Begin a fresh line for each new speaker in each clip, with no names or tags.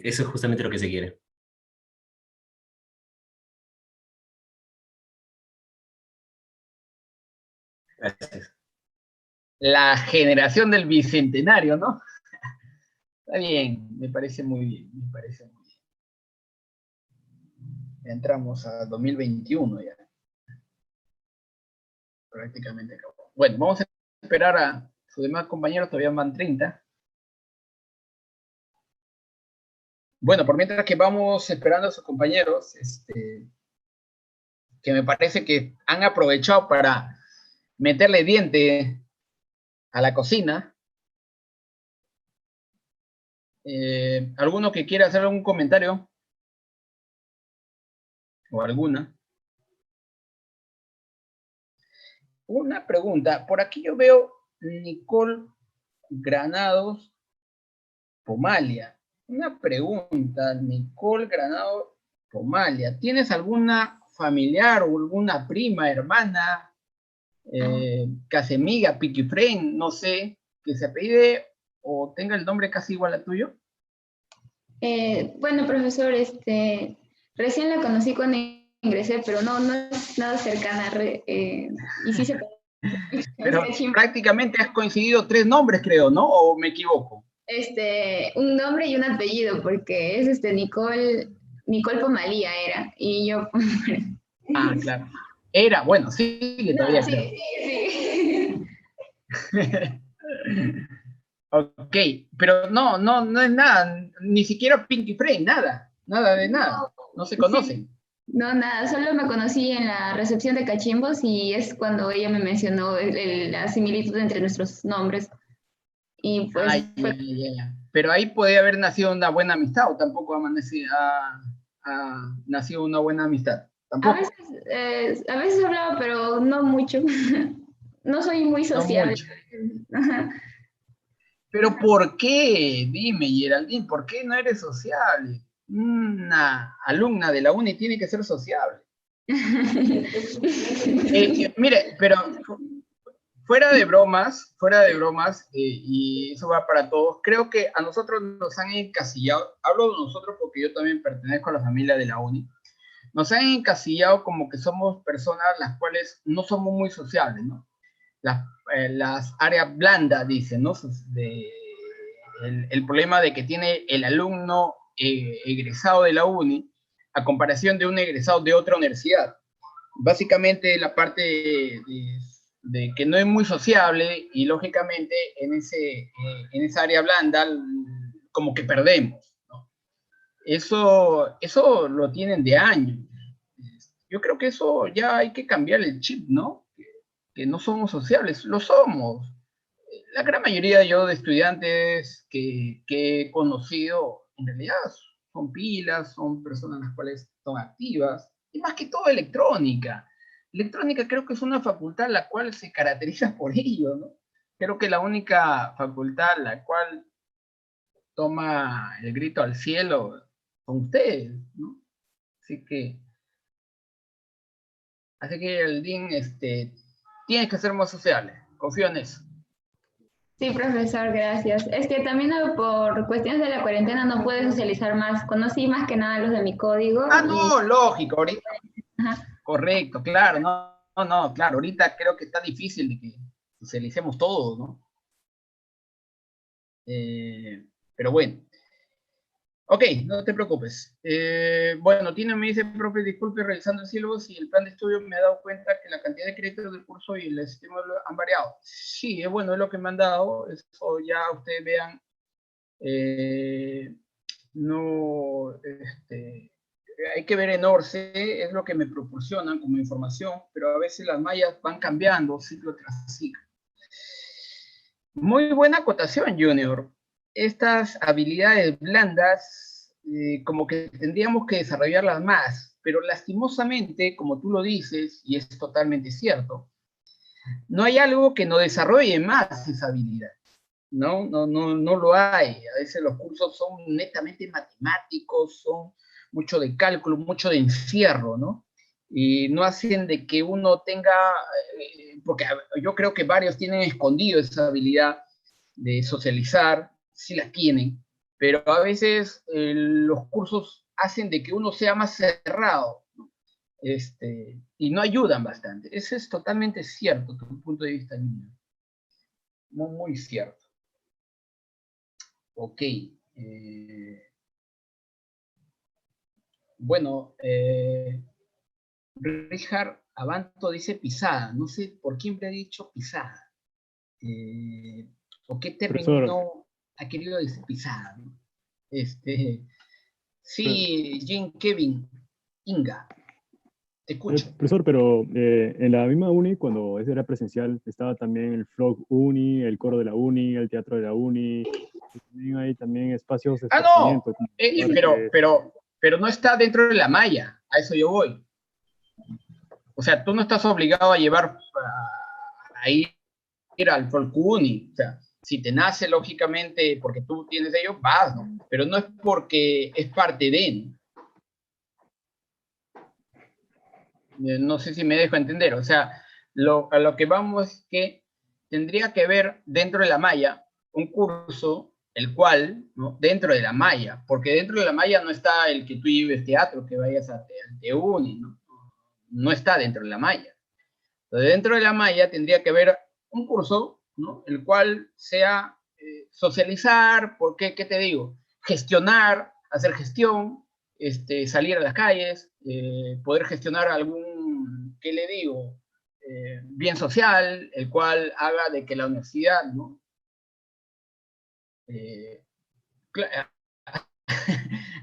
eso es justamente lo que se quiere. Gracias.
La generación del bicentenario, ¿no? Está bien, me parece muy bien, me parece muy bien. Ya entramos a 2021 ya. Prácticamente acabó. Bueno, vamos a esperar a sus demás compañeros, todavía van 30. Bueno, por mientras que vamos esperando a sus compañeros, que me parece que han aprovechado para meterle diente a la cocina. ¿Alguno que quiera hacer algún comentario? ¿O alguna? Una pregunta. Por aquí yo veo Nicole Granados Pomalia. Una pregunta, Nicole Granado Pomalia. ¿Tienes alguna familiar o alguna prima, hermana, casemiga, piquifren, no sé, que se apellide o tenga el nombre casi igual al tuyo?
Bueno, profesor, recién la conocí cuando ingresé, pero no es nada cercana. Y sí se
Pero prácticamente has coincidido 3 nombres, creo, ¿no? ¿O me equivoco?
Un nombre y un apellido, porque es Nicole Pomalía era, y yo...
Ah, claro. Era, bueno, sigue todavía,
sí,
creo.
Sí.
Ok, pero no es nada, ni siquiera Pinky Frame, nada de nada, no se conocen.
Sí. No, nada, solo me conocí en la recepción de Cachimbos y es cuando ella me mencionó la similitud entre nuestros nombres. Y pues...
Ya. Pero ahí puede haber nacido una buena amistad o tampoco ha nacido una buena amistad. ¿Tampoco?
A veces hablaba, pero no mucho. No soy muy sociable.
No mucho. Pero ¿por qué? Dime, Geraldine, ¿por qué no eres sociable? Una alumna de la uni tiene que ser sociable. Mire, pero fuera de bromas, y eso va para todos, creo que a nosotros nos han encasillado, hablo de nosotros porque yo también pertenezco a la familia de la uni, nos han encasillado como que somos personas las cuales no somos muy sociables, ¿no? Las áreas blandas, dicen, ¿no? El problema de que tiene el alumno egresado de la uni a comparación de un egresado de otra universidad. Básicamente la parte de que no es muy sociable y lógicamente en esa área blanda como que perdemos, ¿no? Eso lo tienen de años. Yo creo que eso ya hay que cambiar el chip, ¿no? Que no somos sociables, lo somos. La gran mayoría yo de estudiantes que he conocido, en realidad son pilas, son personas las cuales son activas, y más que todo electrónica. Electrónica creo que es una facultad la cual se caracteriza por ello, ¿no? Creo que la única facultad la cual toma el grito al cielo son ustedes, ¿no? Así que el DIN, tienes que ser más sociable, confío en eso.
Sí, profesor, gracias. Es que también por cuestiones de la cuarentena no pude socializar más. Conocí más que nada los de mi código.
No, lógico, ahorita. Ajá. Correcto, claro, claro, ahorita creo que está difícil de que socialicemos todos, ¿no? Pero bueno. Ok, no te preocupes. Bueno, me dice, profe, disculpe, realizando el sílabus y el plan de estudio me he dado cuenta que la cantidad de créditos del curso y el sistema han variado. Sí, es bueno, es lo que me han dado. Eso ya ustedes vean. No, hay que ver en ORCE, es lo que me proporcionan como información, pero a veces las mallas van cambiando ciclo tras ciclo. Muy buena acotación, Junior. Estas habilidades blandas, como que tendríamos que desarrollarlas más, pero lastimosamente, como tú lo dices, y es totalmente cierto, no hay algo que no desarrolle más esa habilidad. No lo hay. A veces los cursos son netamente matemáticos, son mucho de cálculo, mucho de encierro, ¿no? Y no hacen de que uno tenga, porque yo creo que varios tienen escondido esa habilidad de socializar, sí la tienen, pero a veces los cursos hacen de que uno sea más cerrado, ¿no? Y no ayudan bastante. Eso es totalmente cierto, tu punto de vista, niño. Muy, muy cierto. Ok. Bueno, Richard Abanto dice pisada. No sé por quién le ha dicho pisada. ¿O qué
Profesor,
término ha querido decir pisada, ¿no? Sí, Jim, Kevin, Inga, te escucho.
profesor, pero en la misma uni, cuando ese era presencial, estaba también el Frog Uni, el coro de la uni, el teatro de la uni, y también hay también espacios de
Ah, no,
esparcimiento, como
pero,
parques.
pero, pero no está dentro de la malla, a eso yo voy. O sea, tú no estás obligado a llevar, a ir al Folcuni. O sea, si te nace, lógicamente, porque tú tienes ellos, vas, ¿no? Pero no es porque es parte de, ¿no? No sé si me dejo entender. O sea, a lo que vamos es que tendría que haber dentro de la malla un curso, el cual, ¿no? Dentro de la malla, porque dentro de la malla no está el que tú lleves teatro, que vayas a Teuni, ¿no? No está dentro de la malla. Entonces, dentro de la malla tendría que haber un curso, ¿no? El cual sea socializar, porque, ¿qué te digo? Gestionar, hacer gestión, salir a las calles, poder gestionar algún, ¿qué le digo? Bien social, el cual haga de que la universidad, ¿no?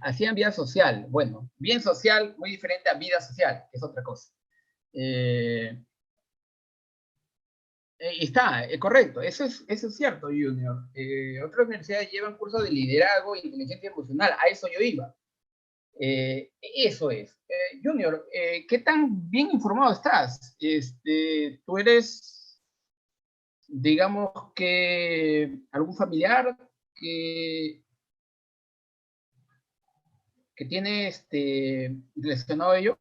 Hacían vida social. Bueno, bien social, muy diferente a vida social, que es otra cosa. Está, correcto, eso es cierto, Junior. Otras universidades llevan cursos de liderazgo e inteligencia emocional, a eso yo iba. Eso es. Junior, ¿qué tan bien informado estás? ¿Tú eres, digamos que, algún familiar que, que tiene relacionado a ello?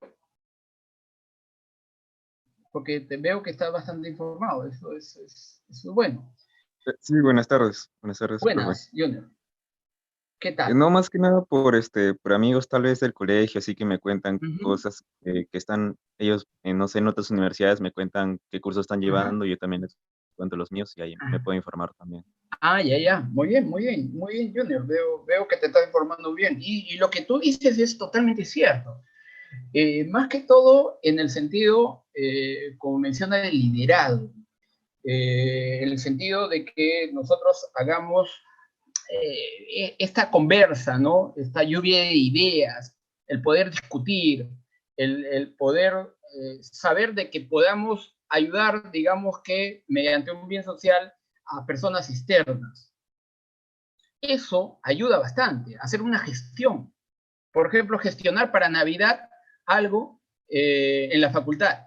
Porque te veo que estás bastante informado, eso es bueno.
Sí, buenas tardes, profe.
Buenas, Junior. ¿Qué tal?
No, más que nada por amigos tal vez del colegio, así que me cuentan
Ujú.
cosas que están, ellos, no sé, en otras universidades me cuentan qué cursos están
Ajá.
llevando, yo también les cuento los míos y ahí me puedo informar también.
Ah, ya, ya. Muy bien, muy bien, muy bien, Junior. Veo que te estás informando bien. Y lo que tú dices es totalmente cierto. Más que todo en el sentido, como menciona, del liderazgo. En el sentido de que nosotros hagamos esta conversa, ¿no? Esta lluvia de ideas, el poder discutir, el poder saber de que podamos ayudar, digamos que mediante un bien social, a personas externas. Eso ayuda bastante, hacer una gestión. Por ejemplo, gestionar para Navidad algo en la facultad.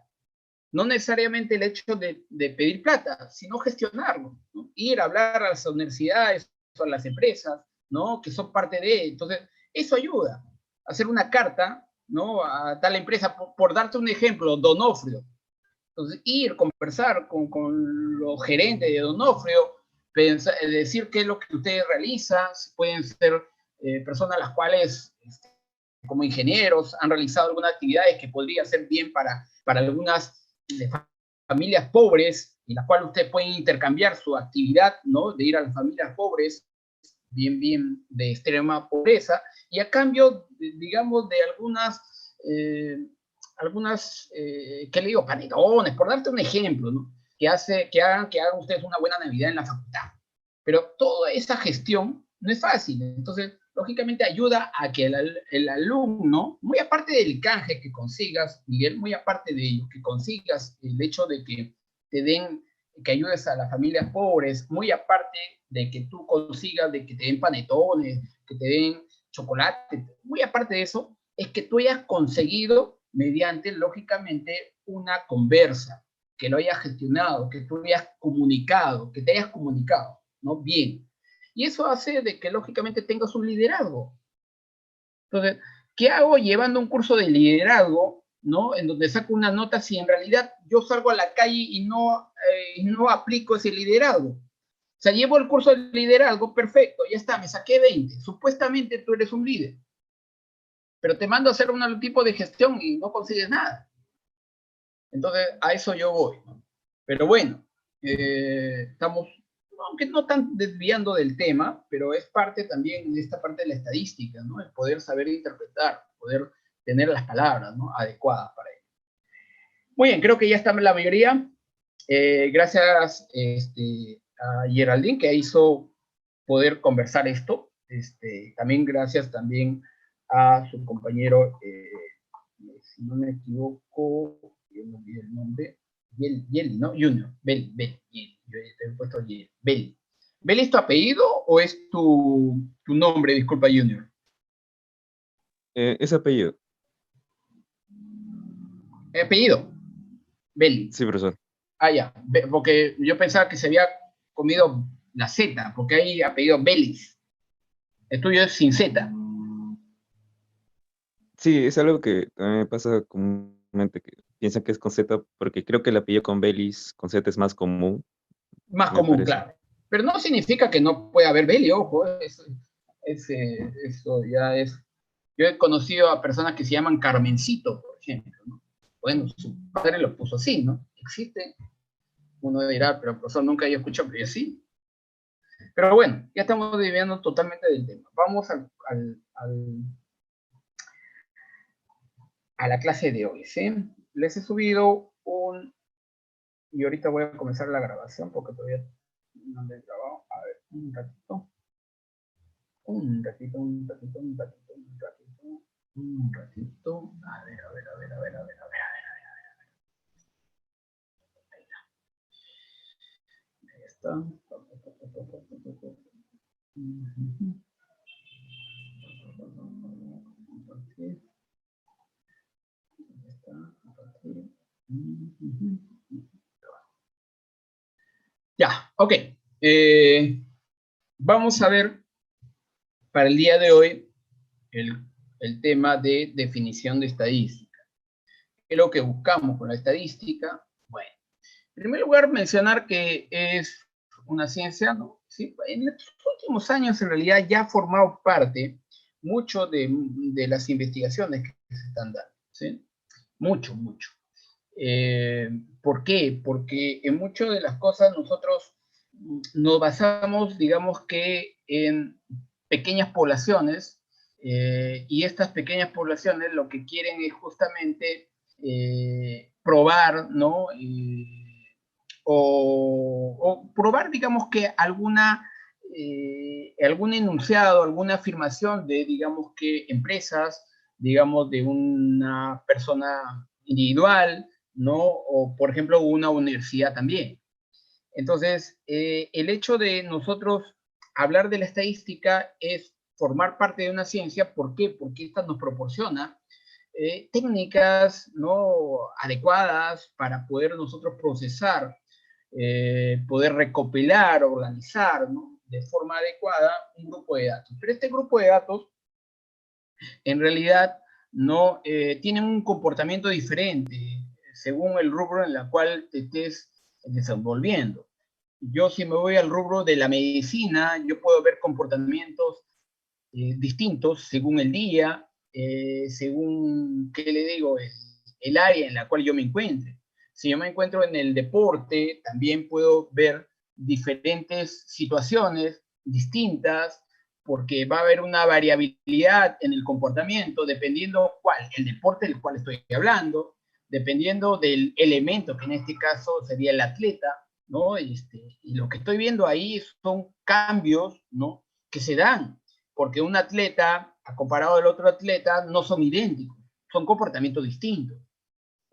No necesariamente el hecho de pedir plata, sino gestionarlo, ¿no? Ir a hablar a las universidades o a las empresas, ¿no? Que son parte de. Entonces, eso ayuda. Hacer una carta, ¿no? A tal empresa, por darte un ejemplo, Donofrio. Entonces, ir, conversar con los gerentes de Donofrio, decir qué es lo que ustedes realizan, pueden ser personas las cuales, como ingenieros, han realizado algunas actividades que podría ser bien para algunas familias pobres, en las cuales ustedes pueden intercambiar su actividad, ¿no? De ir a las familias pobres, bien de extrema pobreza, y a cambio, digamos, de ¿qué le digo? Panetones, por darte un ejemplo, ¿no? Que hagan ustedes una buena Navidad en la facultad. Pero toda esa gestión no es fácil. Entonces, lógicamente ayuda a que el alumno, muy aparte del canje que consigas, Miguel, muy aparte de ello, que consigas el hecho de que te den, que ayudes a las familias pobres, muy aparte de que tú consigas, de que te den panetones, que te den chocolate, muy aparte de eso, es que tú hayas conseguido, mediante, lógicamente, una conversa, que lo hayas gestionado, que tú hayas comunicado, que te hayas comunicado, ¿no? Bien. Y eso hace de que, lógicamente, tengas un liderazgo. Entonces, ¿qué hago llevando un curso de liderazgo, ¿no? En donde saco una nota si en realidad yo salgo a la calle y no aplico ese liderazgo. O sea, llevo el curso de liderazgo, perfecto, ya está, me saqué 20. Supuestamente tú eres un líder, pero te mando a hacer un tipo de gestión y no consigues nada. Entonces, a eso yo voy, ¿no? Pero bueno, estamos, aunque no tan desviando del tema, pero es parte también de esta parte de la estadística, ¿no? El poder saber interpretar, poder tener las palabras, ¿no?, adecuadas para ello. Muy bien, creo que ya está la mayoría. Gracias a Geraldine, que hizo poder conversar esto. También gracias también a su compañero, si no me equivoco, yo no olvidé el nombre, Yeli, ¿no? Junior, Beli, yo he puesto Yeli, Beli. ¿Beli es tu apellido o es tu nombre? Disculpa, Junior.
Es apellido.
Apellido, Beli.
Sí, profesor.
Ah, ya, porque yo pensaba que se había comido la Z, porque hay apellido Belis. El tuyo es sin Z.
Sí, es algo que también me pasa comúnmente, que piensan que es con Z, porque creo que el apellido con Belis, con Z es más común,
Más
me
común,
parece.
claro. Pero no significa que no pueda haber Beli, ojo. Eso ya es. Yo he conocido a personas que se llaman Carmencito, por ejemplo, ¿no? Bueno, su padre lo puso así, ¿no? Existe. Uno dirá, pero profesor, nunca había escuchado, pero yo sí. Pero bueno, ya estamos desviando totalmente del tema. Vamos a la clase de hoy, ¿sí? Les he subido y ahorita voy a comenzar la grabación porque todavía no me he grabado. A ver, un ratito. A ver. Ahí está. Ya, ok. Vamos a ver para el día de hoy el tema de definición de estadística. ¿Qué es lo que buscamos con la estadística? Bueno, en primer lugar, mencionar que es una ciencia, ¿no? ¿Sí? En estos últimos años, en realidad, ya ha formado parte mucho de las investigaciones que se están dando, ¿sí? Mucho. ¿Por qué? Porque en muchas de las cosas nosotros nos basamos, digamos que, en pequeñas poblaciones, y estas pequeñas poblaciones lo que quieren es justamente probar, ¿no? O probar, digamos que algún enunciado, alguna afirmación de, digamos que, empresas, digamos, de una persona individual, ¿no? O, por ejemplo, una universidad también. Entonces, el hecho de nosotros hablar de la estadística es formar parte de una ciencia. ¿Por qué? Porque esta nos proporciona técnicas, ¿no?, adecuadas para poder nosotros procesar, poder recopilar, organizar, ¿no?, de forma adecuada un grupo de datos. Pero este grupo de datos, en realidad, no tienen un comportamiento diferente según el rubro en el cual te estés desenvolviendo. Yo, si me voy al rubro de la medicina, yo puedo ver comportamientos distintos según el día, según, ¿qué le digo?, el área en la cual yo me encuentre. Si yo me encuentro en el deporte, también puedo ver diferentes situaciones distintas, porque va a haber una variabilidad en el comportamiento, dependiendo cuál, el deporte del cual estoy hablando, dependiendo del elemento, que en este caso sería el atleta, ¿no? Y lo que estoy viendo ahí son cambios, ¿no?, que se dan, porque un atleta, comparado al otro atleta, no son idénticos, son comportamientos distintos.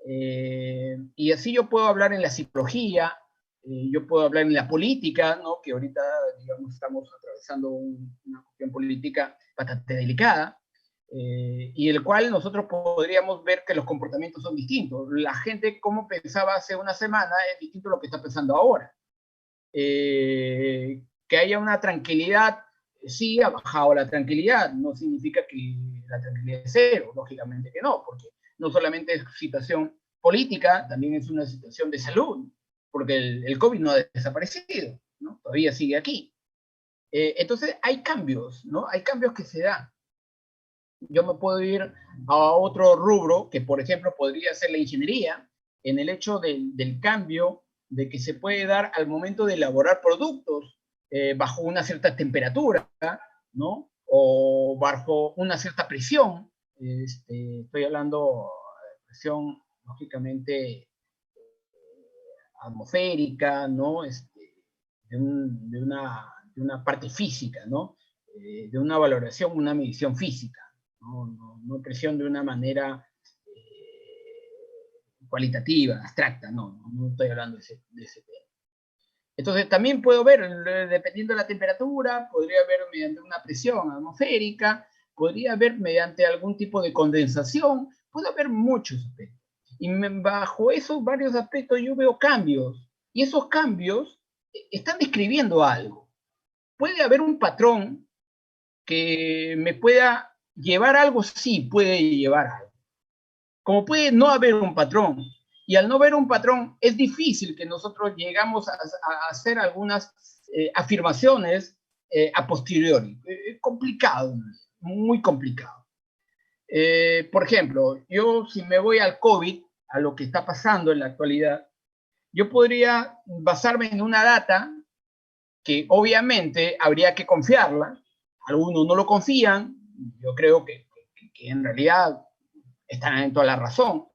Y así yo puedo hablar en la psicología, yo puedo hablar en la política, ¿no?, que ahorita, digamos, estamos atravesando una cuestión política bastante delicada, y el cual nosotros podríamos ver que los comportamientos son distintos. La gente, como pensaba hace una semana, es distinto a lo que está pensando ahora. Que haya una tranquilidad, sí, ha bajado la tranquilidad, no significa que la tranquilidad es cero, lógicamente que no, porque no solamente es situación política, también es una situación de salud, porque el COVID no ha desaparecido, ¿no? todavía sigue aquí. Entonces hay cambios, ¿no? Hay cambios que se dan. Yo me puedo ir a otro rubro, que por ejemplo podría ser la ingeniería, en el hecho del cambio de que se puede dar al momento de elaborar productos bajo una cierta temperatura, ¿no? O bajo una cierta presión. Estoy hablando de presión, lógicamente, atmosférica, ¿no? De una parte física, ¿no? De una valoración, una medición física, no presión de una manera cualitativa, abstracta, no estoy hablando de ese tema. Entonces también puedo ver, dependiendo de la temperatura, podría ver mediante una presión atmosférica, podría ver mediante algún tipo de condensación, puede haber muchos aspectos. Y bajo esos varios aspectos yo veo cambios, y esos cambios están describiendo algo. Puede haber un patrón que me pueda llevar algo, sí, puede llevar algo. Como puede no haber un patrón, y al no ver un patrón es difícil que nosotros llegamos a hacer algunas afirmaciones a posteriori. Complicado, muy complicado. Por ejemplo, yo si me voy al COVID, a lo que está pasando en la actualidad, yo podría basarme en una data que obviamente habría que confiarla. Algunos no lo confían, yo creo que en realidad están en toda la razón.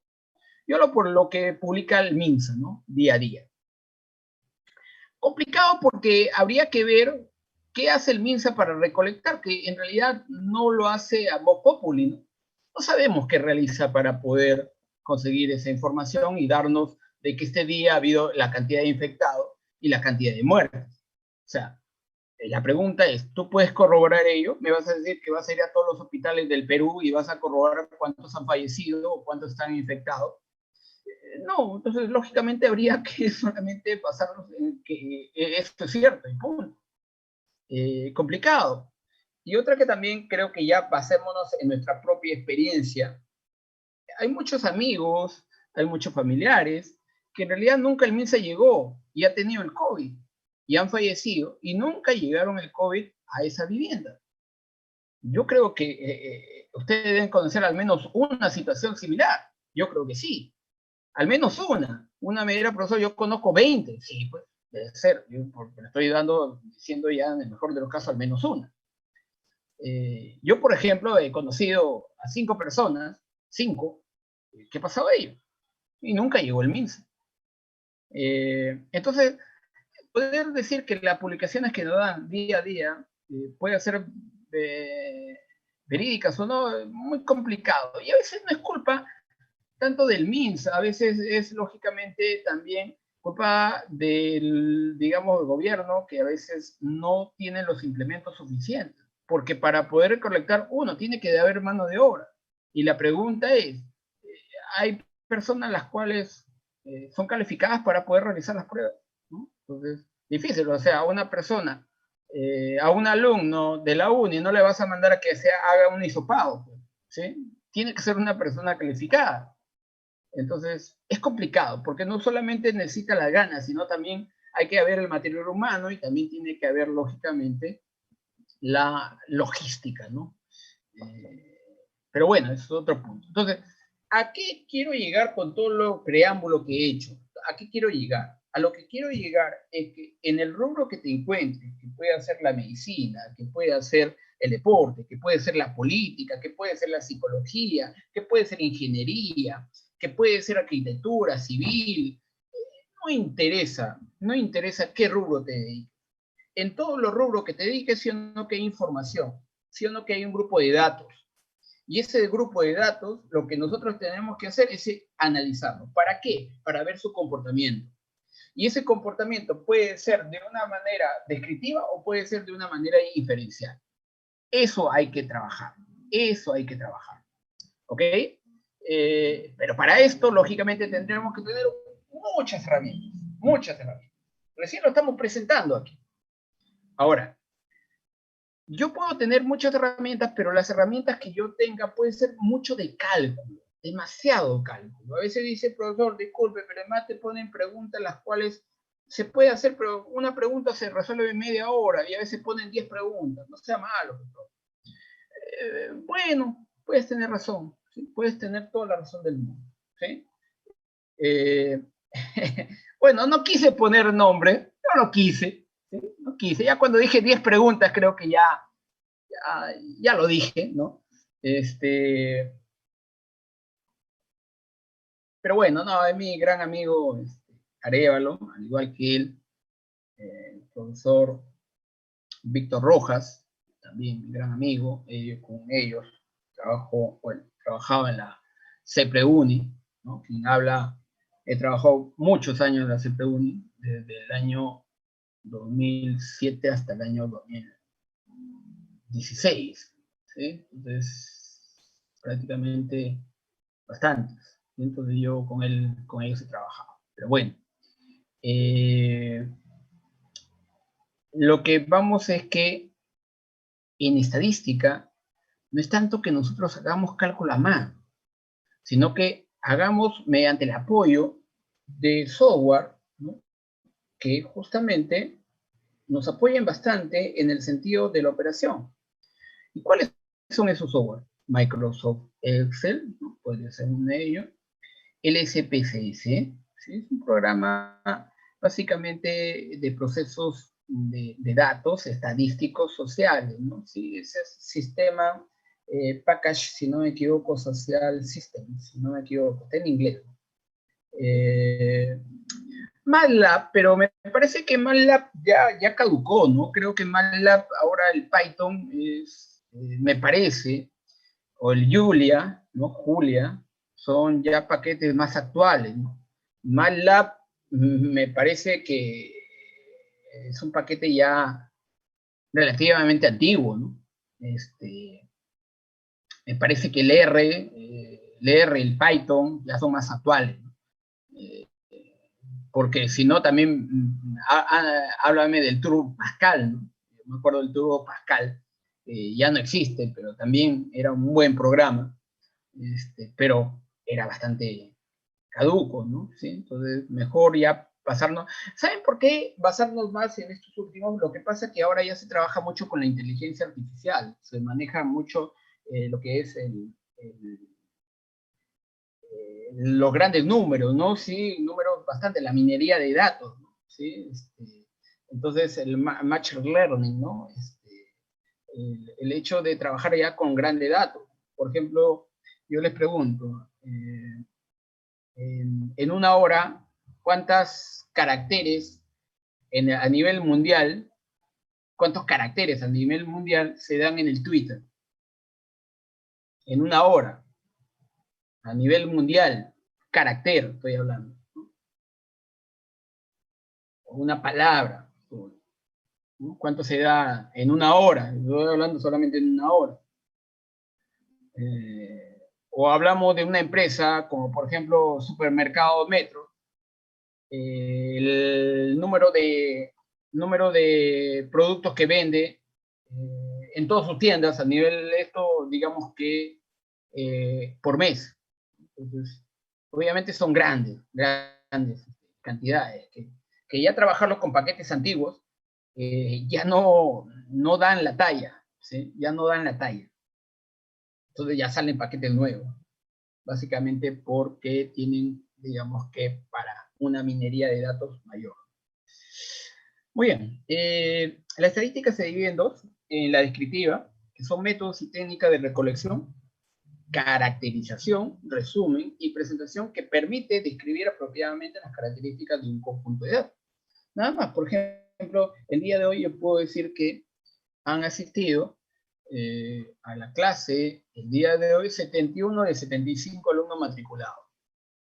Yo hablo por lo que publica el MINSA, ¿no? Día a día. Complicado porque habría que ver qué hace el MINSA para recolectar, que en realidad no lo hace a Vox Populi, ¿no? No sabemos qué realiza para poder conseguir esa información y darnos de que este día ha habido la cantidad de infectados y la cantidad de muertes. O sea, la pregunta es, ¿tú puedes corroborar ello? ¿Me vas a decir que vas a ir a todos los hospitales del Perú y vas a corroborar cuántos han fallecido o cuántos están infectados? No, entonces lógicamente habría que solamente basarnos en que esto es cierto y punto. Complicado. Y otra que también creo que ya basémonos en nuestra propia experiencia. Hay muchos amigos, hay muchos familiares que en realidad nunca el MINSA llegó y ha tenido el COVID y han fallecido y nunca llegaron el COVID a esa vivienda. Yo creo que ustedes deben conocer al menos una situación similar. Yo creo que sí. Al menos una medida, profesor, yo conozco 20, sí, pues, debe ser, yo porque le estoy diciendo ya en el mejor de los casos al menos una. Yo, por ejemplo, he conocido a 5 personas, 5, ¿qué pasó a ellos? Y nunca llegó el MINSA. Entonces, poder decir que las publicaciones que nos dan día a día pueden ser verídicas o no, muy complicado. Y a veces no es culpa tanto del MINSA, a veces es lógicamente también culpa del, digamos, gobierno, que a veces no tiene los implementos suficientes, porque para poder recolectar uno tiene que haber mano de obra. Y la pregunta es, ¿hay personas las cuales son calificadas para poder realizar las pruebas? ¿No? Entonces, difícil, o sea, a una persona, a un alumno de la uni no le vas a mandar a que haga un hisopado, ¿sí? Tiene que ser una persona calificada. Entonces, es complicado, porque no solamente necesita las ganas, sino también hay que haber el material humano y también tiene que haber, lógicamente, la logística, ¿no? Pero bueno, eso es otro punto. Entonces, ¿a qué quiero llegar con todo lo preámbulo que he hecho? ¿A qué quiero llegar? A lo que quiero llegar es que en el rubro que te encuentres, que puede ser la medicina, que puede ser el deporte, que puede ser la política, que puede ser la psicología, que puede ser ingeniería, que puede ser arquitectura, civil, no interesa qué rubro te dediques. En todos los rubros que te dediques, sí o no que hay información, sí o no que hay un grupo de datos. Y ese grupo de datos, lo que nosotros tenemos que hacer es analizarlo. ¿Para qué? Para ver su comportamiento. Y ese comportamiento puede ser de una manera descriptiva o puede ser de una manera inferencial. Eso hay que trabajar. Eso hay que trabajar. ¿Ok? Pero para esto, lógicamente, tendremos que tener muchas herramientas. Muchas herramientas. Recién lo estamos presentando aquí. Ahora, yo puedo tener muchas herramientas, pero las herramientas que yo tenga pueden ser mucho de cálculo, demasiado cálculo. A veces dice, profesor, disculpe, pero además te ponen preguntas las cuales se puede hacer, pero una pregunta se resuelve en media hora y a veces ponen 10 preguntas, no sea malo. Bueno, puedes tener razón, ¿sí? Puedes tener toda la razón del mundo, ¿sí? Bueno, no quise poner nombre, no lo quise, ¿sí? No quise, ya cuando dije 10 preguntas creo que ya lo dije, ¿no? Pero bueno, no, es mi gran amigo Arévalo, al igual que él, el profesor Víctor Rojas, también mi gran amigo, con ellos trabajaba en la CEPREUNI, ¿no? Quien habla, he trabajado muchos años en la CEPREUNI, desde el año 2007 hasta el año 2016, ¿sí? Entonces, prácticamente bastantes. Entonces yo con ellos he trabajado. Pero bueno, lo que vamos es que en estadística no es tanto que nosotros hagamos cálculo a mano, sino que hagamos mediante el apoyo de software, ¿no? Que justamente nos apoyen bastante en el sentido de la operación. ¿Y cuáles son esos software? Microsoft Excel, ¿no? Puede ser uno de ellos. El SPSS, ¿sí? Es un programa básicamente de procesos de datos estadísticos sociales, ¿no? Sí, ese sistema, package, si no me equivoco, social system, si no me equivoco, está en inglés. MATLAB, pero me parece que MATLAB ya caducó, ¿no? Creo que MATLAB, ahora el Python es, me parece, o el Julia, ¿no? Julia, son ya paquetes más actuales, ¿no? MATLAB me parece que es un paquete ya relativamente antiguo, ¿no? Me parece que el R, el Python ya son más actuales, ¿no? Porque si no también háblame del Turbo Pascal, ¿no? Yo me acuerdo del Turbo Pascal, ya no existe, pero también era un buen programa, pero era bastante caduco, ¿no? ¿Sí? Entonces, mejor ya pasarnos. ¿Saben por qué basarnos más en estos últimos? Lo que pasa es que ahora ya se trabaja mucho con la inteligencia artificial, se maneja mucho lo que es los grandes números, ¿no? Sí, números bastante, la minería de datos, ¿no? ¿Sí? Entonces, el Machine Learning, ¿no? El hecho de trabajar ya con grandes datos. Por ejemplo, yo les pregunto, en una hora, ¿cuántos caracteres a nivel mundial, cuántos caracteres a nivel mundial se dan en el Twitter? En una hora, a nivel mundial, carácter, estoy hablando, ¿no? Una palabra, ¿no? ¿Cuánto se da en una hora? Estoy hablando solamente en una hora. O hablamos de una empresa como por ejemplo Supermercado Metro, el número de productos que vende en todas sus tiendas a nivel de esto, digamos que por mes. Entonces, obviamente son grandes cantidades, que ya trabajarlo con paquetes antiguos ya no dan la talla, ¿sí? Ya no dan la talla. Entonces ya salen paquetes nuevos, básicamente porque tienen, digamos que, para una minería de datos mayor. Muy bien, la estadística se divide en dos, en la descriptiva, que son métodos y técnicas de recolección, caracterización, resumen y presentación que permite describir apropiadamente las características de un conjunto de datos. Nada más, por ejemplo, el día de hoy yo puedo decir que han asistido a la clase el día de hoy 71 de 75 alumnos matriculados.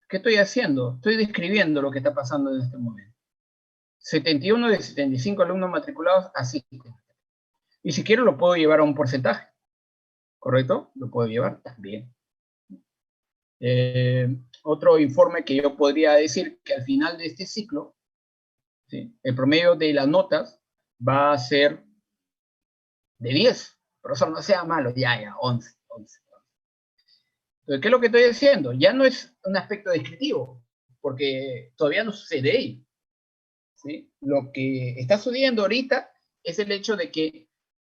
¿Qué estoy haciendo? Estoy describiendo lo que está pasando en este momento. 71 de 75 alumnos matriculados asisten. Y si quiero lo puedo llevar a un porcentaje. ¿Correcto? Lo puedo llevar también. Otro informe que yo podría decir que al final de este ciclo, ¿sí?, el promedio de las notas va a ser de 10. Profesor, no sea malo, ya, 11. Entonces, ¿qué es lo que estoy diciendo? Ya no es un aspecto descriptivo, porque todavía no sucede ahí. ¿sí? Lo que está sucediendo ahorita es el hecho de que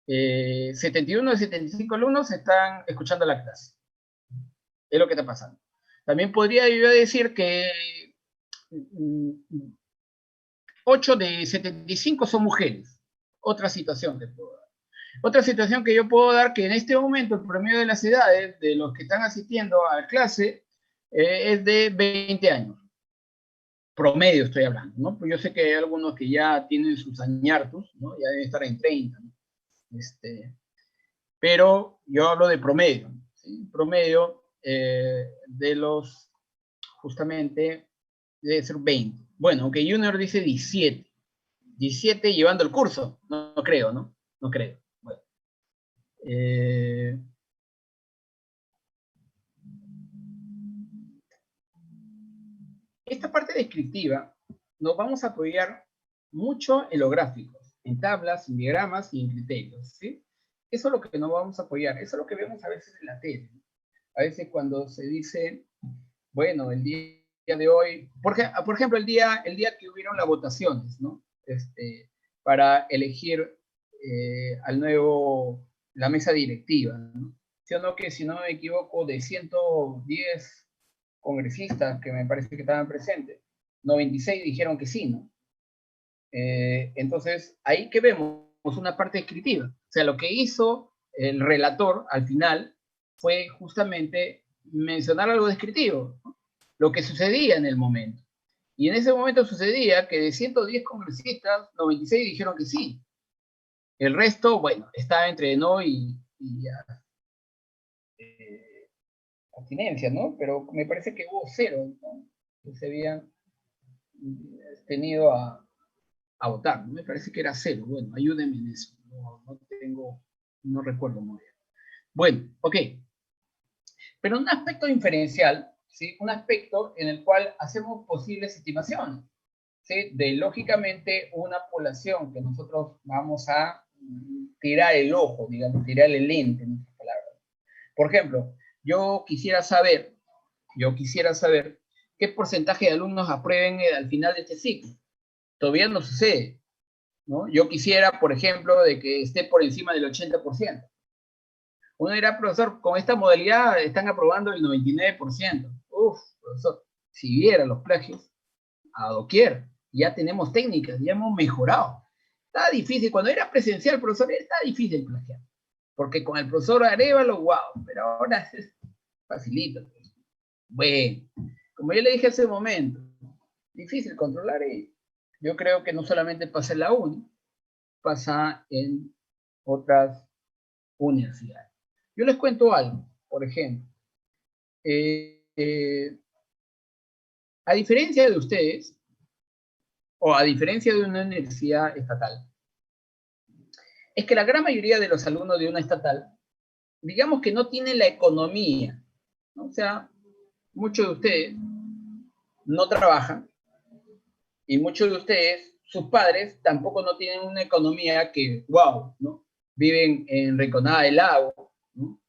71 de 75 alumnos están escuchando la clase. Es lo que está pasando. También podría yo decir que 8 de 75 son mujeres. Otra situación que puedo dar. Otra situación que yo puedo dar, que en este momento el promedio de las edades de los que están asistiendo a la clase es de 20 años. Promedio estoy hablando, ¿no? Pues yo sé que hay algunos que ya tienen sus añartos, ¿no? Ya deben estar en 30, ¿no? Pero yo hablo de promedio, ¿sí? Promedio de los, justamente, debe ser 20. Bueno, aunque Junior dice 17. 17 llevando el curso, no creo, ¿no? No creo. Bueno. Esta parte descriptiva nos vamos a apoyar mucho en los gráficos, en tablas, en diagramas y en criterios, ¿sí? Eso es lo que nos vamos a apoyar, eso es lo que vemos a veces en la tele. A veces cuando se dice, bueno, el día de hoy, por ejemplo, el día que hubieron las votaciones, ¿no? Para elegir al nuevo, la mesa directiva, ¿no? ¿Sí o no? Que si no me equivoco, de 110 congresistas que me parece que estaban presentes, 96 dijeron que sí, ¿no? Entonces, ahí que vemos una parte descriptiva. O sea, lo que hizo el relator al final fue justamente mencionar algo descriptivo, ¿no? Lo que sucedía en el momento. Y en ese momento sucedía que de 110 congresistas, 96 dijeron que sí. El resto, bueno, estaba entre no y abstinencia, ¿no? Pero me parece que hubo 0, ¿no? Que se habían tenido a votar, ¿no? Me parece que era 0. Bueno, ayúdenme en eso. No recuerdo muy bien. Bueno, ok. Pero un aspecto diferencial, ¿sí? Un aspecto en el cual hacemos posibles estimaciones, ¿sí? De, lógicamente, una población que nosotros vamos a tirar el ojo, digamos, tirar el lente, en otras palabras. Por ejemplo, yo quisiera saber qué porcentaje de alumnos aprueben al final de este ciclo. Todavía no sucede, ¿no? Yo quisiera, por ejemplo, de que esté por encima del 80%. Uno dirá, profesor, con esta modalidad están aprobando el 99%. Uf, profesor, si viera los plagios, a doquier, ya tenemos técnicas, ya hemos mejorado. Está difícil, cuando era presencial, profesor, está difícil plagiar. Porque con el profesor Arévalo, wow, pero ahora es facilito. Bueno, como yo le dije hace un momento, difícil controlar y yo creo que no solamente pasa en la UNI, pasa en otras universidades. Yo les cuento algo, por ejemplo. A diferencia de ustedes, o a diferencia de una universidad estatal, es que la gran mayoría de los alumnos de una estatal, digamos que no tienen la economía, ¿no? O sea, muchos de ustedes no trabajan, y muchos de ustedes, sus padres, tampoco no tienen una economía que, wow, ¿no? Viven en Rinconada del Lago, ¿no?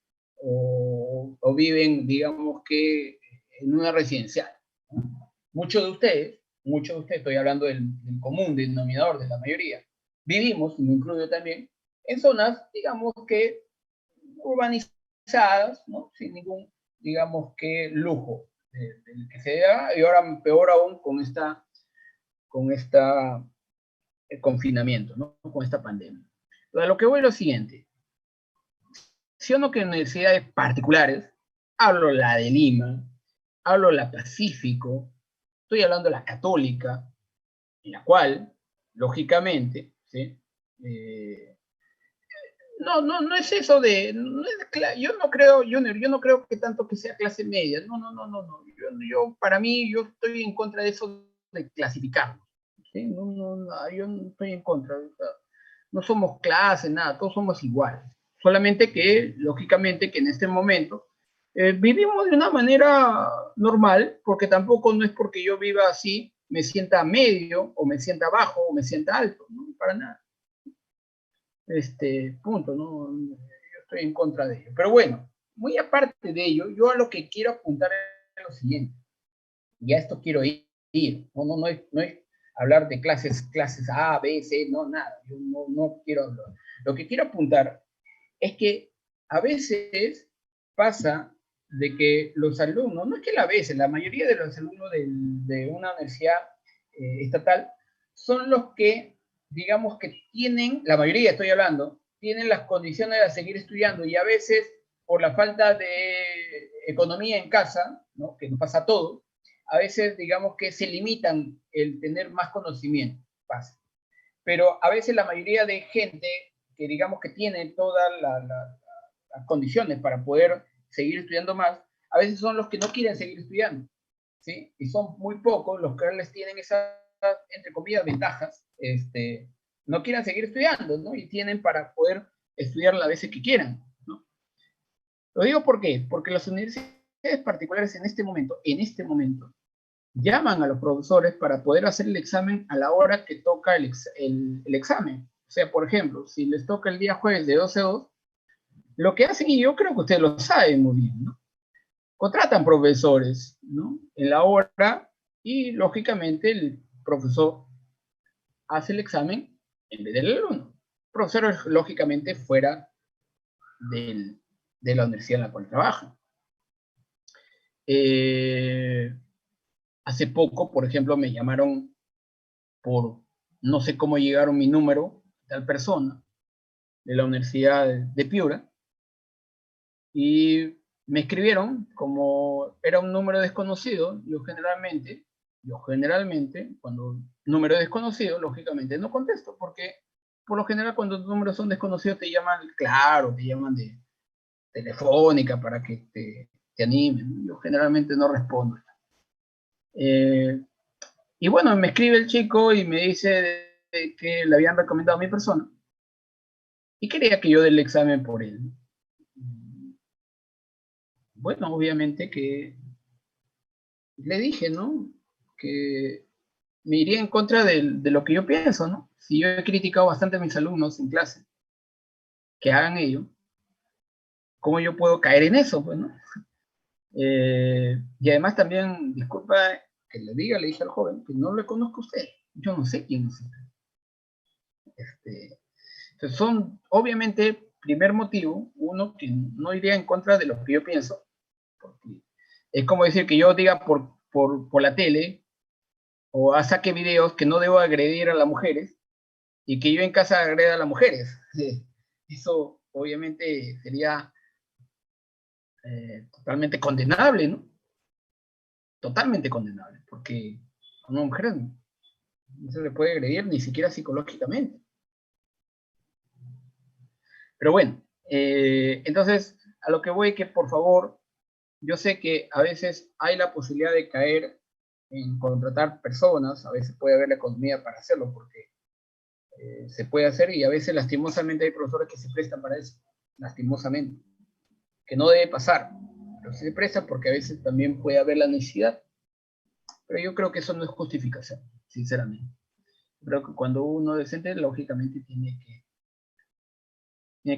O viven, digamos que, en una residencial, ¿no? Muchos de ustedes, estoy hablando del común denominador de la mayoría, vivimos, y me incluyo también, en zonas, digamos que, urbanizadas, ¿no? Sin ningún, digamos que, lujo del que se da, y ahora peor aún con el confinamiento, ¿no? Con esta pandemia. A lo que voy es lo siguiente. Si o no que en universidades particulares, hablo la de Lima, hablo la Pacífico, estoy hablando de la Católica, en la cual, lógicamente, ¿sí? No es eso de, yo no creo, Junior, yo no creo que tanto que sea clase media, no, para mí, yo estoy en contra de eso de clasificarnos, ¿sí? Yo no estoy en contra, o sea, no somos clases, nada, todos somos iguales, solamente que, lógicamente, que en este momento vivimos de una manera normal, porque tampoco no es porque yo viva así, me sienta medio, o me sienta bajo, o me sienta alto, no, para nada. Punto, ¿no? Yo estoy en contra de ello. Pero bueno, muy aparte de ello, yo a lo que quiero apuntar es lo siguiente. Y a esto quiero ir. hablar de clases A, B, C, no, nada. Yo no quiero hablar. Lo que quiero apuntar es que a veces pasa de que los alumnos, no es que a veces, la mayoría de los alumnos de una universidad estatal son los que, digamos que tienen, la mayoría estoy hablando, tienen las condiciones de seguir estudiando y a veces por la falta de economía en casa, ¿no? Que nos pasa todo, a veces digamos que se limitan el tener más conocimiento, pasa. Pero a veces la mayoría de gente que digamos que tiene todas las condiciones para poder seguir estudiando más, a veces son los que no quieren seguir estudiando, ¿sí? Y son muy pocos los que les tienen esas, entre comillas, ventajas, no quieren seguir estudiando, ¿no? Y tienen para poder estudiar las veces que quieran, ¿no? Lo digo ¿por qué? Porque las universidades particulares en este momento, llaman a los profesores para poder hacer el examen a la hora que toca el examen. O sea, por ejemplo, si les toca el día jueves de 12 a 2, lo que hacen, y yo creo que ustedes lo saben muy bien, ¿no? Contratan profesores, ¿no? En la hora, y lógicamente el profesor hace el examen en vez del alumno. El profesor es lógicamente fuera de la universidad en la cual trabaja. Hace poco, por ejemplo, me llamaron por, no sé cómo llegaron mi número, tal persona, de la Universidad de Piura, y me escribieron, como era un número desconocido, yo generalmente, cuando número desconocido, lógicamente no contesto, porque por lo general cuando los números son desconocidos te llaman, claro, te llaman de telefónica para que te animen. Yo generalmente no respondo. Y bueno, me escribe el chico y me dice que le habían recomendado a mi persona y quería que yo dé el examen por él. Bueno, obviamente que le dije, ¿no? Que me iría en contra de lo que yo pienso, ¿no? Si yo he criticado bastante a mis alumnos en clase, que hagan ello, ¿cómo yo puedo caer en eso, pues, ¿no? Y además también, disculpa que le diga, le dije al joven, que no le conozco a usted, yo no sé quién es usted. Entonces son, obviamente, primer motivo, uno, que no iría en contra de lo que yo pienso, porque es como decir que yo diga por la tele, o saque videos que no debo agredir a las mujeres, y que yo en casa agreda a las mujeres. Eso obviamente sería totalmente condenable, ¿no? Totalmente condenable, porque a una mujer no se le puede agredir ni siquiera psicológicamente. Pero bueno, entonces a lo que voy que por favor, yo sé que a veces hay la posibilidad de caer en contratar personas, a veces puede haber la economía para hacerlo, porque se puede hacer, y a veces lastimosamente hay profesores que se prestan para eso, lastimosamente, que no debe pasar, pero se presta porque a veces también puede haber la necesidad. Pero yo creo que eso no es justificación, sinceramente. Creo que cuando uno es decente, lógicamente tiene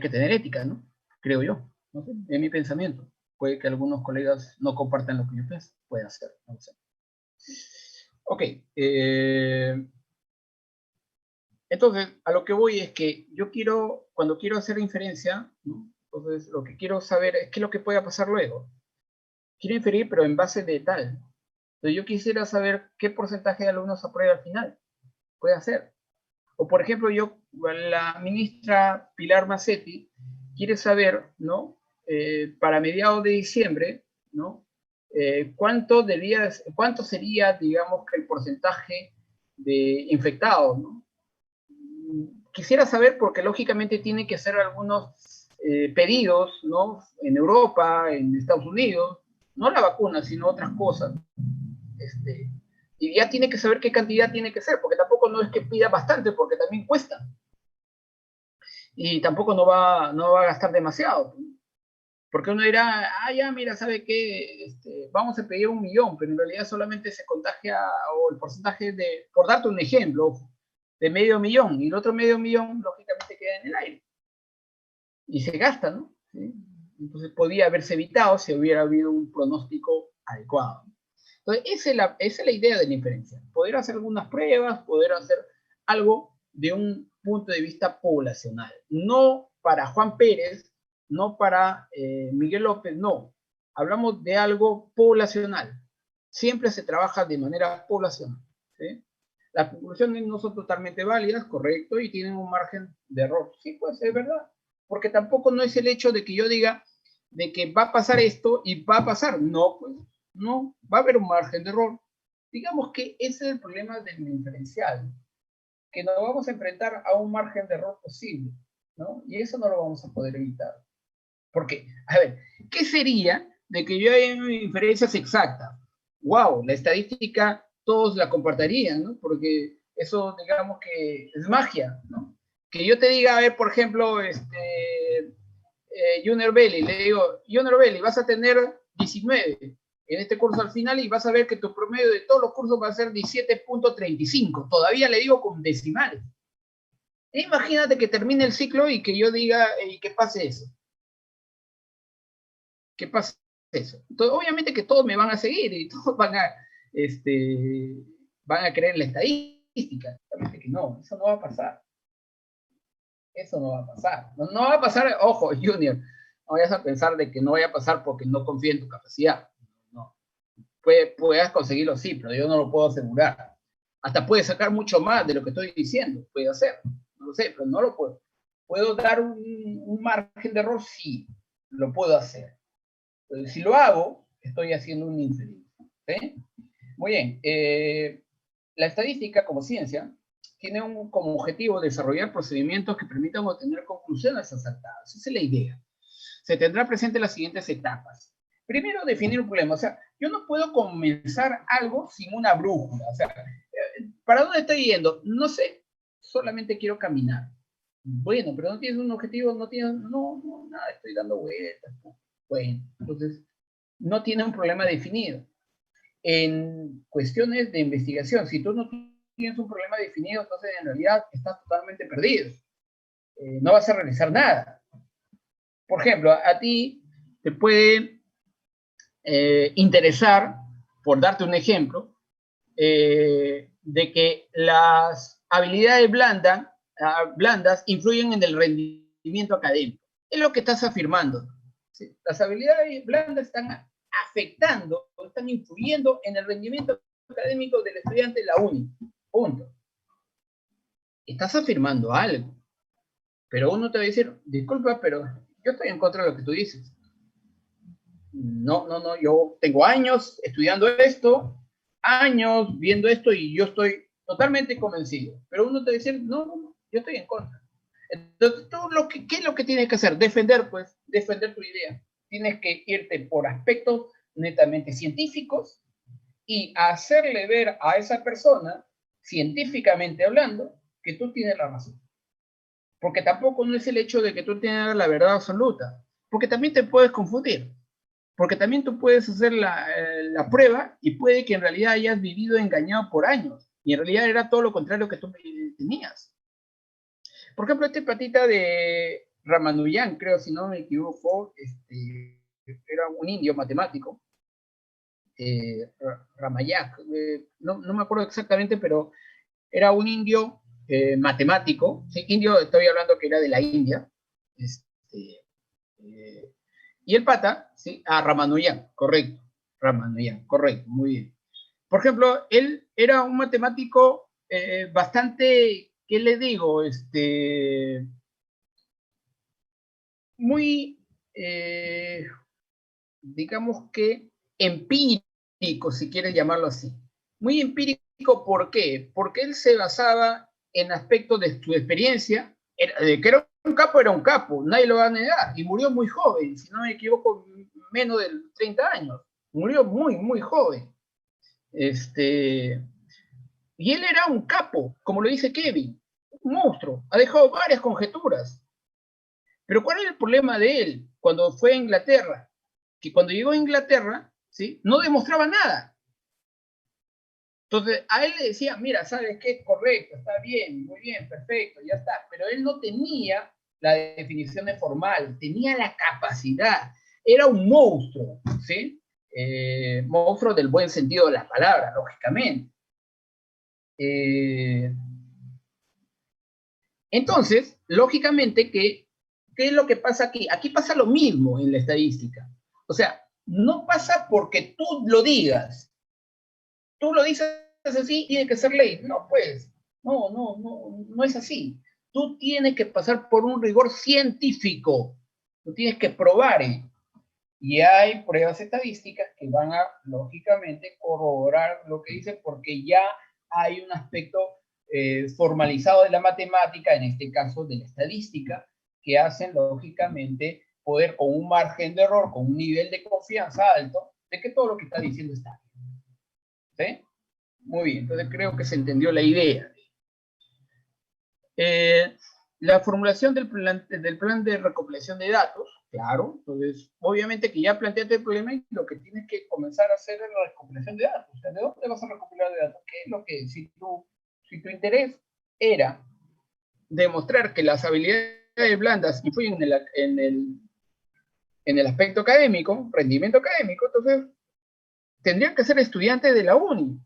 que tener ética, ¿no? Creo yo, no sé, es mi pensamiento. Puede que algunos colegas no compartan lo que yo pienso, puede ser, no lo sé. Ok, entonces a lo que voy es que yo quiero, cuando quiero hacer inferencia, ¿no? Entonces lo que quiero saber es qué es lo que pueda pasar luego. Quiero inferir, pero en base de tal. Entonces yo quisiera saber qué porcentaje de alumnos aprueba al final. Puede hacer. O por ejemplo, la ministra Pilar Macetti quiere saber, ¿no? Para mediados de diciembre, ¿no? ¿Cuánto sería, digamos, que el porcentaje de infectados, ¿no? Quisiera saber porque lógicamente tiene que hacer algunos pedidos, ¿no? En Europa, en Estados Unidos, no la vacuna, sino otras cosas. Y ya tiene que saber qué cantidad tiene que ser, porque tampoco no es que pida bastante, porque también cuesta. Y tampoco no va a gastar demasiado. Porque uno dirá, ya, mira, ¿sabe qué? Vamos a pedir 1 millón, pero en realidad solamente se contagia, o el porcentaje por darte un ejemplo, de 500.000, y el otro 500.000, lógicamente, queda en el aire. Y se gasta, ¿no? ¿Sí? Entonces podía haberse evitado si hubiera habido un pronóstico adecuado. Entonces, esa es la idea de la inferencia. Poder hacer algunas pruebas, poder hacer algo de un punto de vista poblacional. No para Juan Pérez, no para Miguel López, no. Hablamos de algo poblacional. Siempre se trabaja de manera poblacional, ¿sí? Las conclusiones no son totalmente válidas, correcto, y tienen un margen de error. Sí, pues es verdad. Porque tampoco no es el hecho de que yo diga de que va a pasar esto y va a pasar. No, pues no, va a haber un margen de error. Digamos que ese es el problema del inferencial, que nos vamos a enfrentar a un margen de error posible, ¿no? Y eso no lo vamos a poder evitar. Porque, a ver, ¿qué sería de que yo haya inferencias exactas? ¡Wow! La estadística todos la compartirían, ¿no? Porque eso, digamos que es magia, ¿no? Que yo te diga, a ver, por ejemplo, Junior Belli, le digo, Junior Belli, vas a tener 19 en este curso al final y vas a ver que tu promedio de todos los cursos va a ser 17.35. Todavía le digo con decimales. Imagínate que termine el ciclo y que yo diga, y que pase eso. ¿Qué pasa eso? Entonces, obviamente que todos me van a seguir y todos van a creer en la estadística. Obviamente que no, eso no va a pasar. Eso no va a pasar. No va a pasar, ojo, Junior, no vayas a pensar de que no vaya a pasar porque no confío en tu capacidad. No. Puedas conseguirlo, sí, pero yo no lo puedo asegurar. Hasta puedes sacar mucho más de lo que estoy diciendo, puede hacer. No lo sé, pero no lo puedo. ¿Puedo dar un margen de error? Sí, lo puedo hacer. Si lo hago, estoy haciendo un inferencia. ¿Sí? Muy bien. La estadística como ciencia tiene como objetivo desarrollar procedimientos que permitan obtener conclusiones acertadas. Esa es la idea. Se tendrá presente las siguientes etapas. Primero, definir un problema. O sea, yo no puedo comenzar algo sin una brújula. O sea, ¿para dónde estoy yendo? No sé. Solamente quiero caminar. Bueno, pero no tienes un objetivo, no, nada, estoy dando vueltas. Bueno, entonces no tiene un problema definido. En cuestiones de investigación, si tú no tienes un problema definido, entonces en realidad estás totalmente perdido. No vas a realizar nada. Por ejemplo, a ti te puede interesar, por darte un ejemplo, de que las habilidades blandas influyen en el rendimiento académico. Es lo que estás afirmando. ¿Sí? Las habilidades blandas están afectando, están influyendo en el rendimiento académico del estudiante de la uni. Punto. Estás afirmando algo. Pero uno te va a decir, disculpa, pero yo estoy en contra de lo que tú dices. No, yo tengo años estudiando esto, años viendo esto y yo estoy totalmente convencido. Pero uno te va a decir, no, yo estoy en contra. Entonces, ¿qué es lo que tienes que hacer? Defender tu idea. Tienes que irte por aspectos netamente científicos y hacerle ver a esa persona, científicamente hablando, que tú tienes la razón. Porque tampoco no es el hecho de que tú tengas la verdad absoluta, porque también te puedes confundir, porque también tú puedes hacer la prueba y puede que en realidad hayas vivido engañado por años, y en realidad era todo lo contrario que tú tenías. Por ejemplo, este patita de Ramanujan, creo, si no me equivoco, era un indio matemático, Ramayak, no me acuerdo exactamente, pero era un indio matemático, ¿sí? Indio, estoy hablando que era de la India, y el pata, ¿sí? Ramanujan, correcto, muy bien. Por ejemplo, él era un matemático bastante, ¿qué le digo? Muy, digamos que empírico, si quieres llamarlo así. Muy empírico, ¿por qué? Porque él se basaba en aspectos de su experiencia, que era un capo, nadie lo va a negar, y murió muy joven, si no me equivoco, menos de 30 años, murió muy joven. Y él era un capo, como lo dice Kevin, un monstruo, ha dejado varias conjeturas. Pero ¿cuál era el problema de él cuando fue a Inglaterra? Que cuando llegó a Inglaterra, ¿sí? No demostraba nada. Entonces, a él le decía, mira, ¿sabes qué? Correcto, está bien, muy bien, perfecto, ya está. Pero él no tenía la definición formal, tenía la capacidad, era un monstruo, ¿sí? monstruos del buen sentido de la palabra, lógicamente. Entonces, lógicamente, ¿qué es lo que pasa aquí? Aquí pasa lo mismo en la estadística. O sea, no pasa porque tú lo digas. Tú lo dices así, tiene que ser ley. No, pues, no es así. Tú tienes que pasar por un rigor científico. Tú tienes que probar. Y hay pruebas estadísticas que van a, lógicamente, corroborar lo que dice, porque ya hay un aspecto formalizado de la matemática, en este caso de la estadística, que hacen, lógicamente, poder con un margen de error, con un nivel de confianza alto, de que todo lo que está diciendo está bien. ¿Sí? Muy bien, entonces creo que se entendió la idea. La formulación del plan de recopilación de datos, claro, entonces obviamente que ya planteaste el problema y lo que tienes que comenzar a hacer es la recopilación de datos. O sea, ¿de dónde vas a recopilar de datos? ¿Qué es lo que, si tu interés era demostrar que las habilidades blandas influyen en el aspecto académico, rendimiento académico, entonces tendrían que ser estudiantes de la uni.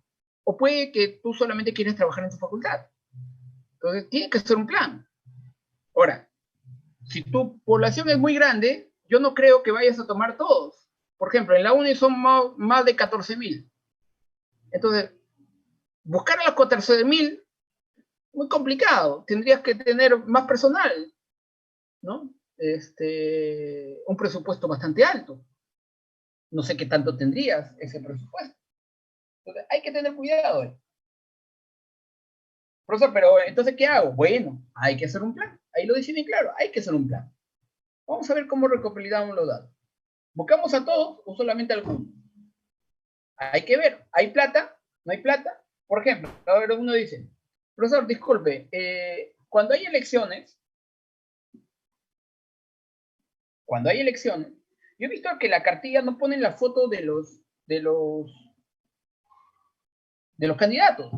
O puede que tú solamente quieres trabajar en tu facultad. Entonces tiene que ser un plan. Ahora, si tu población es muy grande, yo no creo que vayas a tomar todos. Por ejemplo, en la UNI son más de 14.000. Entonces, buscar a los 14.000, muy complicado. Tendrías que tener más personal, ¿no? Un presupuesto bastante alto. No sé qué tanto tendrías ese presupuesto. Entonces, hay que tener cuidado. Profesor, pero entonces, ¿qué hago? Bueno, hay que hacer un plan. Ahí lo dice bien claro, hay que hacer un plan. Vamos a ver cómo recopilamos los datos. ¿Buscamos a todos o solamente a algunos? Hay que ver, ¿hay plata? ¿No hay plata? Por ejemplo, a ver, uno dice, profesor, disculpe, cuando hay elecciones, yo he visto que la cartilla no pone la foto de los candidatos.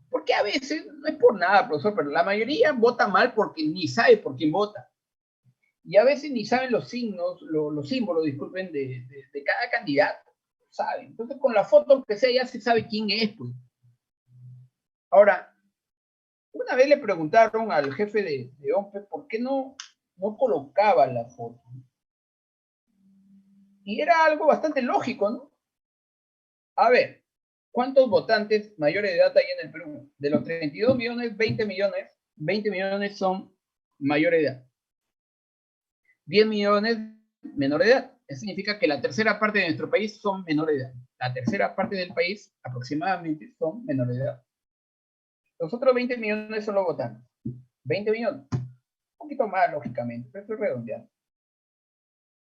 Porque a veces, no es por nada, profesor, pero la mayoría vota mal porque ni sabe por quién vota. Y a veces ni saben los signos, los símbolos, disculpen, de cada candidato. Saben. Entonces, con la foto, aunque sea, ya se sabe quién es, pues. Ahora, una vez le preguntaron al jefe de OMPE por qué no colocaba la foto. Y era algo bastante lógico, ¿no? A ver, ¿cuántos votantes mayores de edad hay en el Perú? De los 32 millones, 20 millones son mayores de edad. 10 millones menores de edad. Eso significa que la tercera parte de nuestro país son menores de edad. La tercera parte del país aproximadamente son menores de edad. Los otros 20 millones son los votantes. 20 millones. Un poquito más, lógicamente, pero estoy redondeando.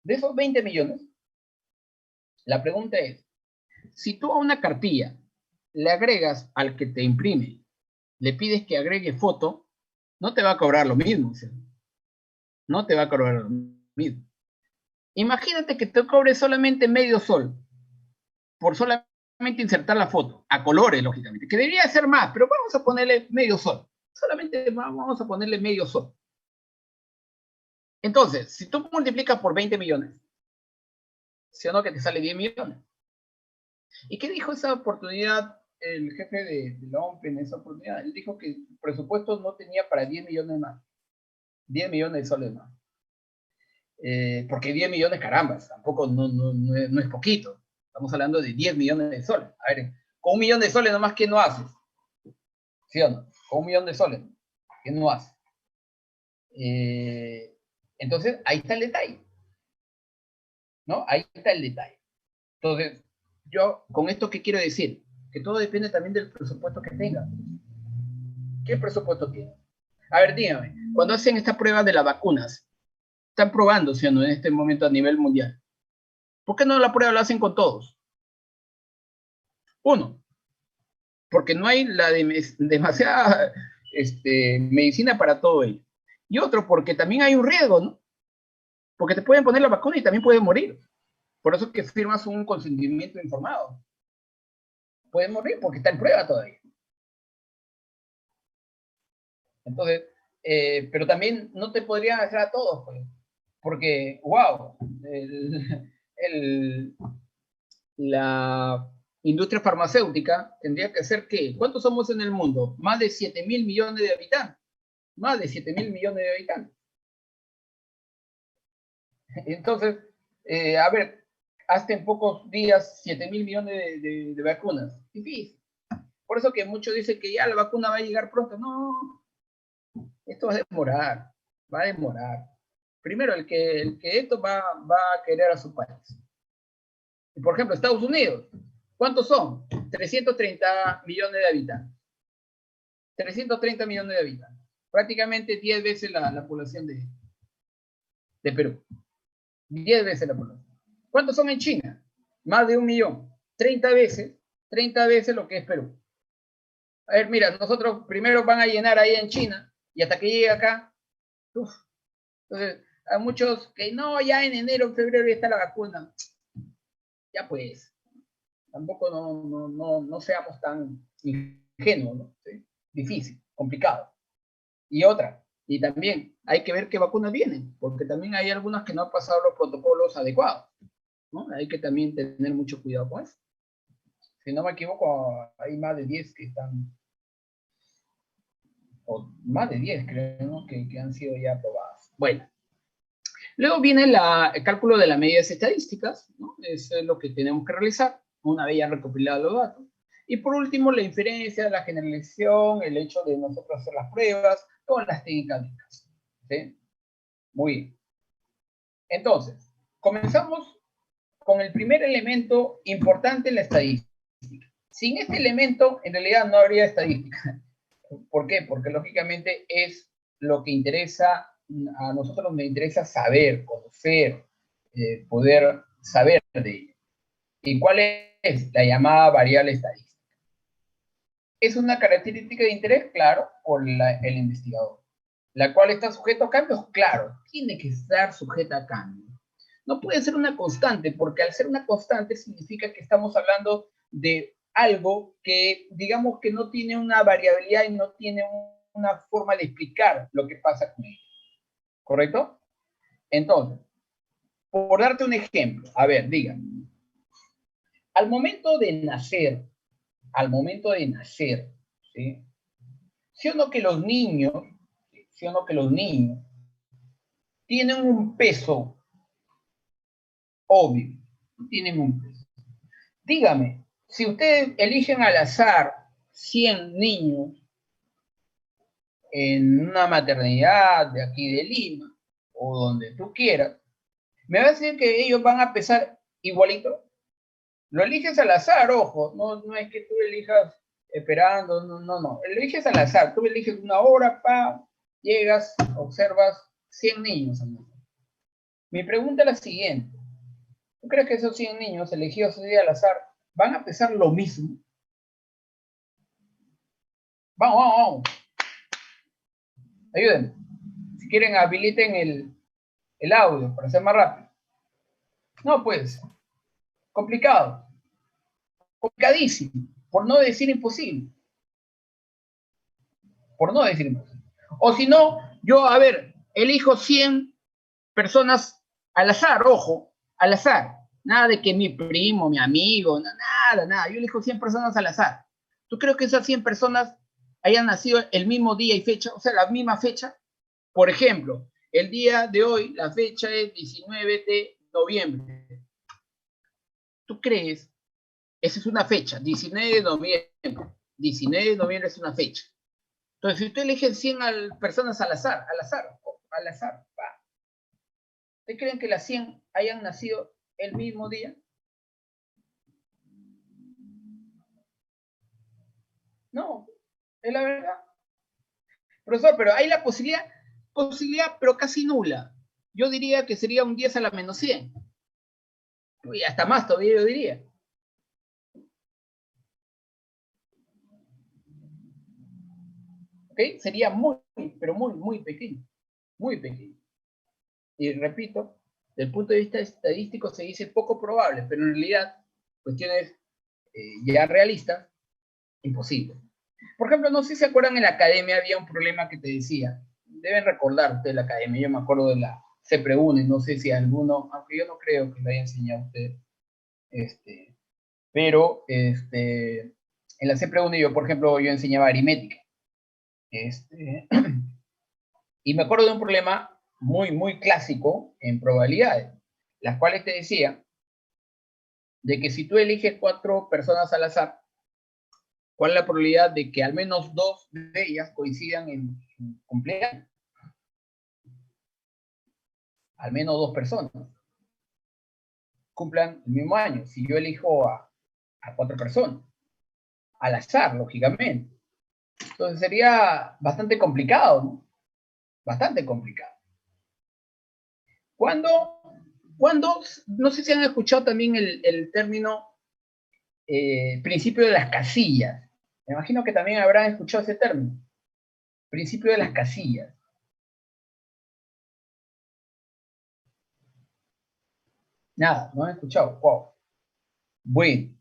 De esos 20 millones, la pregunta es, si tú a una cartilla le agregas al que te imprime, le pides que agregue foto, no te va a cobrar lo mismo, ¿sí? No te va a cobrar lo mismo. Imagínate que te cobre solamente medio sol por solamente insertar la foto, a colores, lógicamente, que debería ser más, pero vamos a ponerle medio sol. Solamente vamos a ponerle medio sol. Entonces, si tú multiplicas por 20 millones, ¿sí o no que te sale 10 millones? ¿Y qué dijo esa oportunidad el jefe de la OMP en esa oportunidad? Él dijo que el presupuesto no tenía para 10 millones más. 10 millones de soles más. Porque 10 millones, carambas, tampoco no es poquito. Estamos hablando de 10 millones de soles. A ver, con 1 millón de soles nomás, ¿qué no haces? ¿Sí o no? Con 1 millón de soles, ¿qué no haces? Entonces, ahí está el detalle. ¿No? Ahí está el detalle. Entonces, yo con esto, ¿qué quiero decir? Que todo depende también del presupuesto que tenga. ¿Qué presupuesto tiene? A ver, dígame, cuando hacen esta prueba de las vacunas, están probando, ¿sí o no?, en este momento a nivel mundial. ¿Por qué no la prueba la hacen con todos? Uno, porque no hay demasiada medicina para todo ello. Y otro, porque también hay un riesgo, ¿no? Porque te pueden poner la vacuna y también puedes morir. Por eso es que firmas un consentimiento informado. Puedes morir porque está en prueba todavía. Entonces, pero también no te podrían hacer a todos, pues, porque, wow, la industria farmacéutica tendría que ser ¿qué? ¿Cuántos somos en el mundo? Más de 7.000 millones de habitantes. Más de 7.000 millones de habitantes. Entonces, a ver, hasta en pocos días 7.000 millones de vacunas. Difícil. Por eso que muchos dicen que ya la vacuna va a llegar pronto. No, esto va a demorar. Va a demorar. Primero, el que esto va a querer a su país. Y por ejemplo, Estados Unidos. ¿Cuántos son? 330 millones de habitantes. 330 millones de habitantes. Prácticamente 10 veces la población de Perú. 10 veces la población. ¿Cuántos son en China? Más de 1 millón. 30 veces lo que es Perú. A ver, mira, nosotros primero van a llenar ahí en China y hasta que llegue acá, uf. Entonces, a muchos que no, ya en enero, febrero ya está la vacuna. Ya pues, tampoco no seamos tan ingenuos, ¿no? ¿Sí? Difícil, complicado. Y otra, y también hay que ver qué vacunas vienen, porque también hay algunas que no han pasado los protocolos adecuados, ¿no? Hay que también tener mucho cuidado con eso. Si no me equivoco, hay más de 10 que están, o más de 10 creo, ¿no? que han sido ya aprobadas. Bueno. Luego viene el cálculo de las medidas estadísticas, ¿no? Es lo que tenemos que realizar una vez ya recopilados los datos. Y por último, la inferencia, la generalización, el hecho de nosotros hacer las pruebas, todas las técnicas de caso. ¿Sí? Muy bien. Entonces, comenzamos con el primer elemento importante en la estadística. Sin este elemento, en realidad no habría estadística. ¿Por qué? Porque lógicamente es lo que interesa. A nosotros nos interesa saber, conocer, poder saber de ella. ¿Y cuál es? La llamada variable estadística. ¿Es una característica de interés? Claro, por el investigador. ¿La cual está sujeta a cambios? Claro, tiene que estar sujeta a cambios. No puede ser una constante, porque al ser una constante significa que estamos hablando de algo que, digamos que no tiene una variabilidad y no tiene una forma de explicar lo que pasa con ella. ¿Correcto? Entonces, por darte un ejemplo, a ver, díganme. Al momento de nacer, ¿sí? ¿Sí o no que los niños, tienen un peso obvio? Tienen un peso. Dígame, si ustedes eligen al azar 100 niños en una maternidad de aquí de Lima, o donde tú quieras, ¿me vas a decir que ellos van a pesar igualito? Lo eliges al azar, ojo, no es que tú elijas esperando, no. Eliges al azar, tú eliges una hora, llegas, observas 100 niños. Mi pregunta es la siguiente. ¿Tú crees que esos 100 niños elegidos ese día al azar van a pesar lo mismo? Vamos. Ayúdenme. Si quieren, habiliten el audio para ser más rápido. No, pues, complicado. Complicadísimo. Por no decir imposible. O si no, yo, a ver, elijo 100 personas al azar, ojo, al azar. Nada de que mi primo, mi amigo, nada. Yo elijo 100 personas al azar. ¿Tú crees que esas 100 personas hayan nacido el mismo día y fecha? O sea, la misma fecha. Por ejemplo, el día de hoy, la fecha es 19 de noviembre. ¿Tú crees? Esa es una fecha, 19 de noviembre. 19 de noviembre es una fecha. Entonces, si usted elige 100 personas al azar, ¿ustedes creen que las 100 hayan nacido el mismo día? No, es la verdad. Profesor, pero hay la posibilidad, pero casi nula. Yo diría que sería un 10 a la menos 100. Y hasta más todavía yo diría. ¿Ok? Sería pero muy pequeño. Muy pequeño. Y repito, desde el punto de vista estadístico se dice poco probable, pero en realidad, cuestiones ya realistas, imposible. Por ejemplo, no sé si se acuerdan, en la academia había un problema que te decía, deben recordar ustedes la academia, yo me acuerdo de la CEPREUNE, no sé si alguno, aunque yo no creo que lo haya enseñado a usted, pero en la CEPRE-1 yo, por ejemplo, yo enseñaba aritmética. Y me acuerdo de un problema muy, muy clásico en probabilidades, las cuales te decía de que si tú eliges 4 personas al azar, ¿cuál es la probabilidad de que al menos 2 de ellas coincidan en su cumpleaños? Al menos 2 personas cumplan el mismo año. Si yo elijo a 4 personas, al azar, lógicamente. Entonces sería bastante complicado, ¿no? Bastante complicado. Cuando, no sé si han escuchado también el término principio de las casillas. Me imagino que también habrán escuchado ese término. Principio de las casillas. Nada, no han escuchado. Wow. Bueno,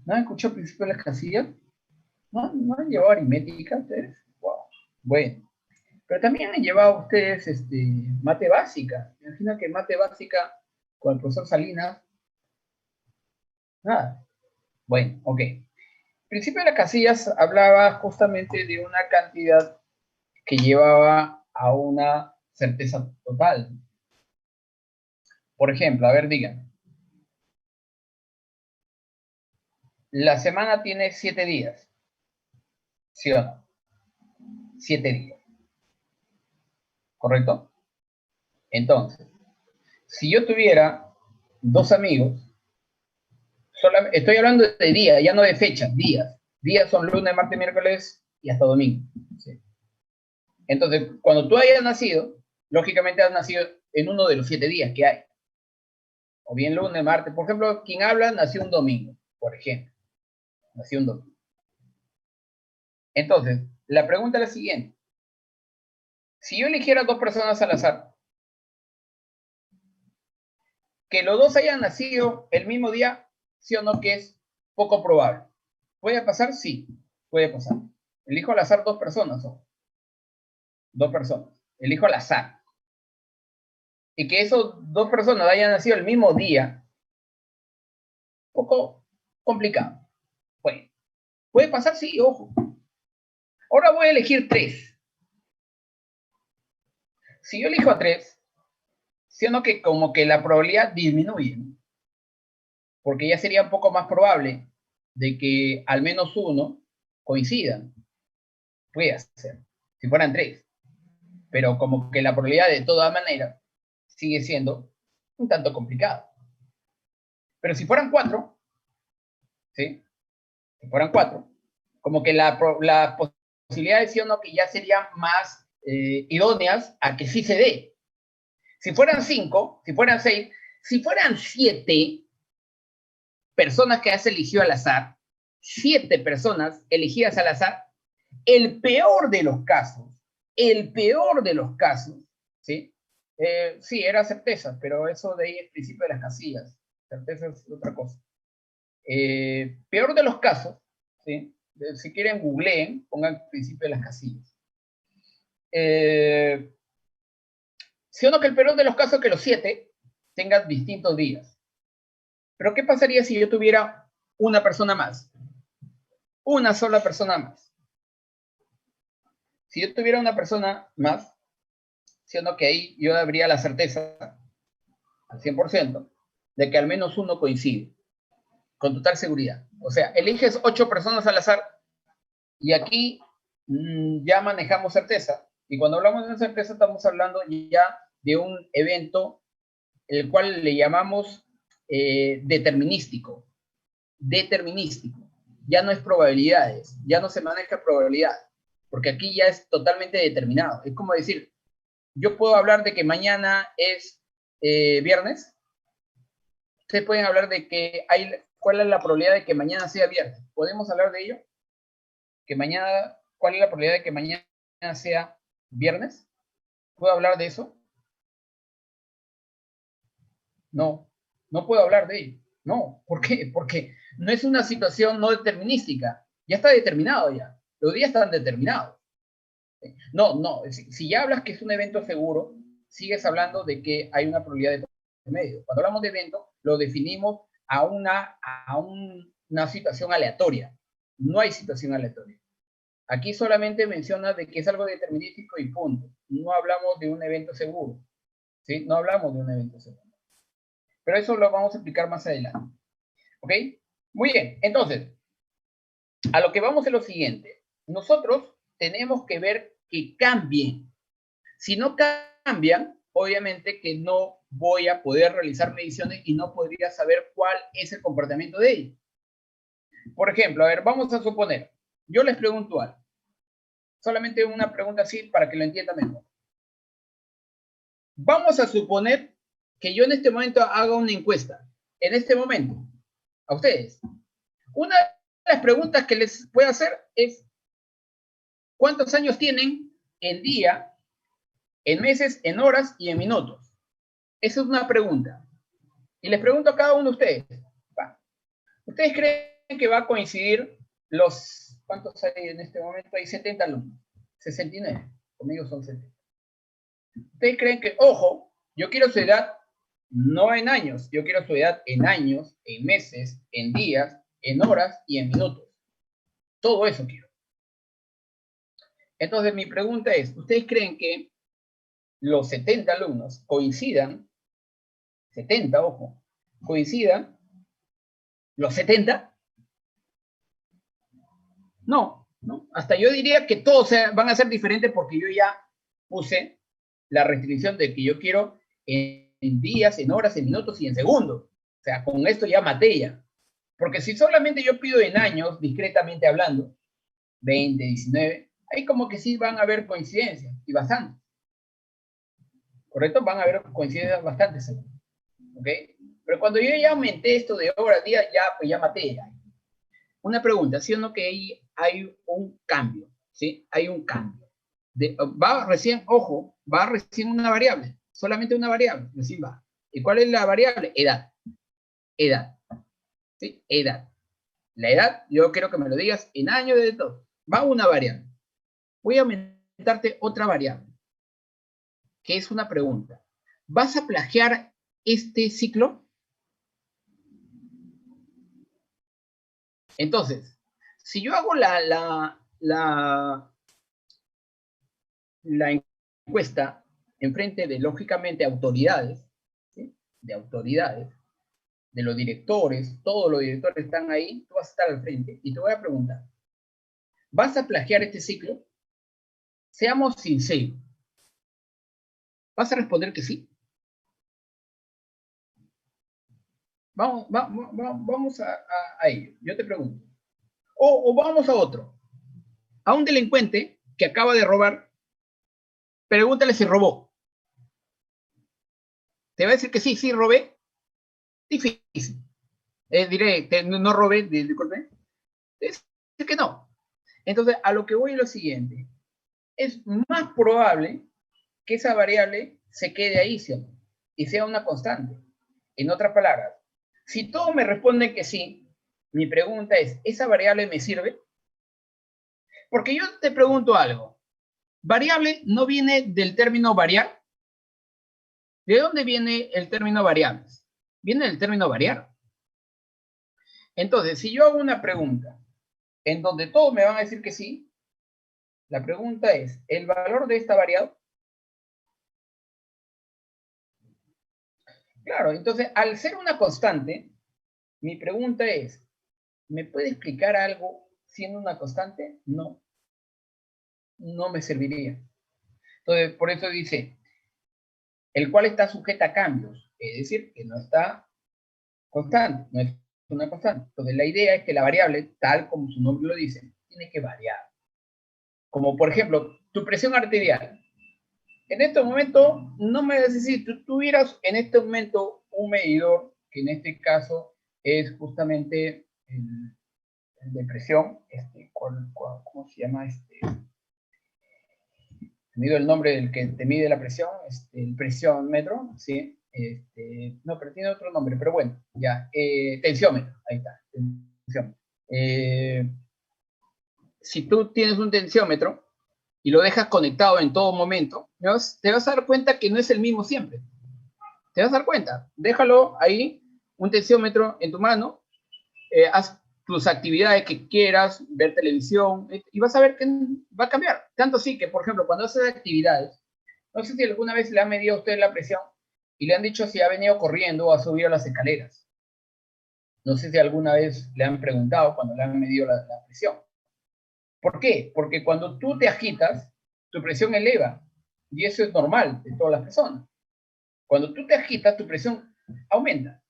¿no han escuchado el principio de las casillas? ¿No han llevado aritmética ustedes? Wow. Bueno. Pero también han llevado ustedes mate básica. Me imagino que mate básica con el profesor Salinas. Nada. Bueno, ok. El principio de las casillas hablaba justamente de una cantidad que llevaba a una certeza total. Por ejemplo, a ver, digan. La semana tiene 7 días. ¿Sí o no? 7 días. ¿Correcto? Entonces, si yo tuviera 2 amigos, estoy hablando de días, ya no de fechas, días. Días son lunes, martes, miércoles y hasta domingo. ¿Sí? Entonces, cuando tú hayas nacido, lógicamente has nacido en uno de los 7 días que hay. O bien lunes, martes. Por ejemplo, quien habla nació un domingo, por ejemplo. Nació un domingo. Entonces, la pregunta es la siguiente. Si yo eligiera 2 personas al azar, que los 2 hayan nacido el mismo día, sí o no, que es poco probable. ¿Puede pasar? Sí, puede pasar. Elijo al azar 2 personas, ¿no? 2 personas. Elijo al azar. Y que esas 2 personas hayan nacido el mismo día, poco complicado. Bueno, ¿puede pasar? Sí, ojo. Ahora voy a elegir 3. Si yo elijo a 3, siendo que como que la probabilidad disminuye, ¿no? Porque ya sería un poco más probable de que al menos uno coincida. Puede ser, si fueran 3. Pero como que la probabilidad de todas maneras sigue siendo un tanto complicado. Pero si fueran 4, ¿sí? Si fueran 4, como que la posibilidad de sí o no que ya serían más idóneas a que sí se dé. Si fueran 5, si fueran 6, si fueran 7 personas que has elegido al azar, 7 personas elegidas al azar, el peor de los casos, ¿sí? Sí, era certeza, pero eso de ahí es principio de las casillas. Certeza es otra cosa. Peor de los casos, ¿sí? Si quieren, googleen, pongan principio de las casillas. ¿Sí o no que el peor de los casos es que los 7 tengan distintos días? Pero ¿qué pasaría si yo tuviera una persona más? Una sola persona más. Si yo tuviera una persona más, siendo que ahí yo habría la certeza al 100% de que al menos uno coincide, con total seguridad. O sea, eliges 8 personas al azar y aquí ya manejamos certeza. Y cuando hablamos de certeza estamos hablando ya de un evento el cual le llamamos determinístico. Determinístico. Ya no es probabilidades, ya no se maneja probabilidad, porque aquí ya es totalmente determinado. Es como decir, yo puedo hablar de que mañana es viernes. Ustedes pueden hablar de que ¿cuál es la probabilidad de que mañana sea viernes? ¿Podemos hablar de ello? ¿Cuál es la probabilidad de que mañana sea viernes? ¿Puedo hablar de eso? No, no puedo hablar de ello. No, ¿por qué? Porque no es una situación no determinística. Ya está determinado ya. Los días están determinados. No, si ya hablas que es un evento seguro, sigues hablando de que hay una probabilidad de medio. Cuando hablamos de evento, lo definimos a un una situación aleatoria. No hay situación aleatoria. Aquí solamente menciona de que es algo determinístico y punto. No hablamos de un evento seguro. ¿Sí? No hablamos de un evento seguro. Pero eso lo vamos a explicar más adelante. ¿Ok? Muy bien. Entonces, a lo que vamos es lo siguiente. Nosotros tenemos que ver que cambien. Si no cambian, obviamente que no voy a poder realizar mediciones y no podría saber cuál es el comportamiento de ellos. Por ejemplo, a ver, vamos a suponer, yo les pregunto algo. Solamente una pregunta así para que lo entiendan mejor. Vamos a suponer que yo en este momento haga una encuesta. En este momento, a ustedes. Una de las preguntas que les voy a hacer es, ¿cuántos años tienen en día, en meses, en horas y en minutos? Esa es una pregunta. Y les pregunto a cada uno de ustedes. ¿Ustedes creen que va a coincidir los... ¿Cuántos hay en este momento? Hay 70 alumnos. 69. Conmigo son 70. ¿Ustedes creen que, ojo, yo quiero su edad no en años, yo quiero su edad en años, en meses, en días, en horas y en minutos? Todo eso quiero. Entonces mi pregunta es, ¿ustedes creen que los 70 alumnos coincidan, 70, ojo, coincidan los 70? No, ¿no? Hasta yo diría que todos van a ser diferentes porque yo ya puse la restricción de que yo quiero en días, en horas, en minutos y en segundos. O sea, con esto ya maté ya. Porque si solamente yo pido en años, discretamente hablando, 20, 19, ahí como que sí van a haber coincidencias, y bastantes. ¿Correcto? Van a haber coincidencias bastantes. ¿Ok? Pero cuando yo ya aumenté esto de horas, días, ya, pues ya maté ya. Una pregunta, ¿sí o no que ahí hay un cambio? ¿Sí? Hay un cambio. Va recién, ojo, va recién una variable. Solamente una variable, recién va. ¿Y cuál es la variable? Edad. Edad. ¿Sí? Edad. La edad, yo quiero que me lo digas en años de todo. Va una variable. Voy a aumentarte otra variable, que es una pregunta. ¿Vas a plagiar este ciclo? Entonces, si yo hago la encuesta en frente de, lógicamente, autoridades, ¿sí? De autoridades, de los directores, todos los directores están ahí, tú vas a estar al frente y te voy a preguntar, ¿vas a plagiar este ciclo? Seamos sinceros. ¿Vas a responder que sí? Vamos a ello. Yo te pregunto. O vamos a otro. A un delincuente que acaba de robar, pregúntale si robó. ¿Te va a decir que sí, sí robé? Difícil. Diré, no robé, disculpe. Es que no. Entonces, a lo que voy es lo siguiente. Es más probable que esa variable se quede ahí, ¿sí? Y sea una constante. En otras palabras, si todos me responden que sí, mi pregunta es, ¿esa variable me sirve? Porque yo te pregunto algo. ¿Variable no viene del término variar? ¿De dónde viene el término variables? Viene del término variar. Entonces, si yo hago una pregunta en donde todos me van a decir que sí, la pregunta es, ¿el valor de esta variable? Claro, entonces, al ser una constante, mi pregunta es, ¿me puede explicar algo siendo una constante? No. No me serviría. Entonces, por eso dice, el cual está sujeta a cambios, es decir, que no está constante, no es una constante. Entonces, la idea es que la variable, tal como su nombre lo dice, tiene que variar. Como, por ejemplo, tu presión arterial. En este momento, no me decís si tú tuvieras en este momento un medidor, que en este caso es justamente el de presión, ¿cómo se llama? Mido el nombre del que te mide la presión, el presiómetro, ¿sí? No, pero tiene otro nombre, pero bueno, ya, tensiómetro, ahí está, tensiómetro. Si tú tienes un tensiómetro y lo dejas conectado en todo momento, te vas a dar cuenta que no es el mismo siempre. Te vas a dar cuenta, déjalo ahí, un tensiómetro en tu mano, haz tus actividades que quieras, ver televisión, y vas a ver que va a cambiar. Tanto así que, por ejemplo, cuando haces actividades, no sé si alguna vez le han medido a usted la presión y le han dicho si ha venido corriendo o ha subido las escaleras. No sé si alguna vez le han preguntado cuando le han medido la presión. ¿Por qué? Porque cuando tú te agitas, tu presión eleva. Y eso es normal de todas las personas. Cuando tú te agitas, tu presión aumenta.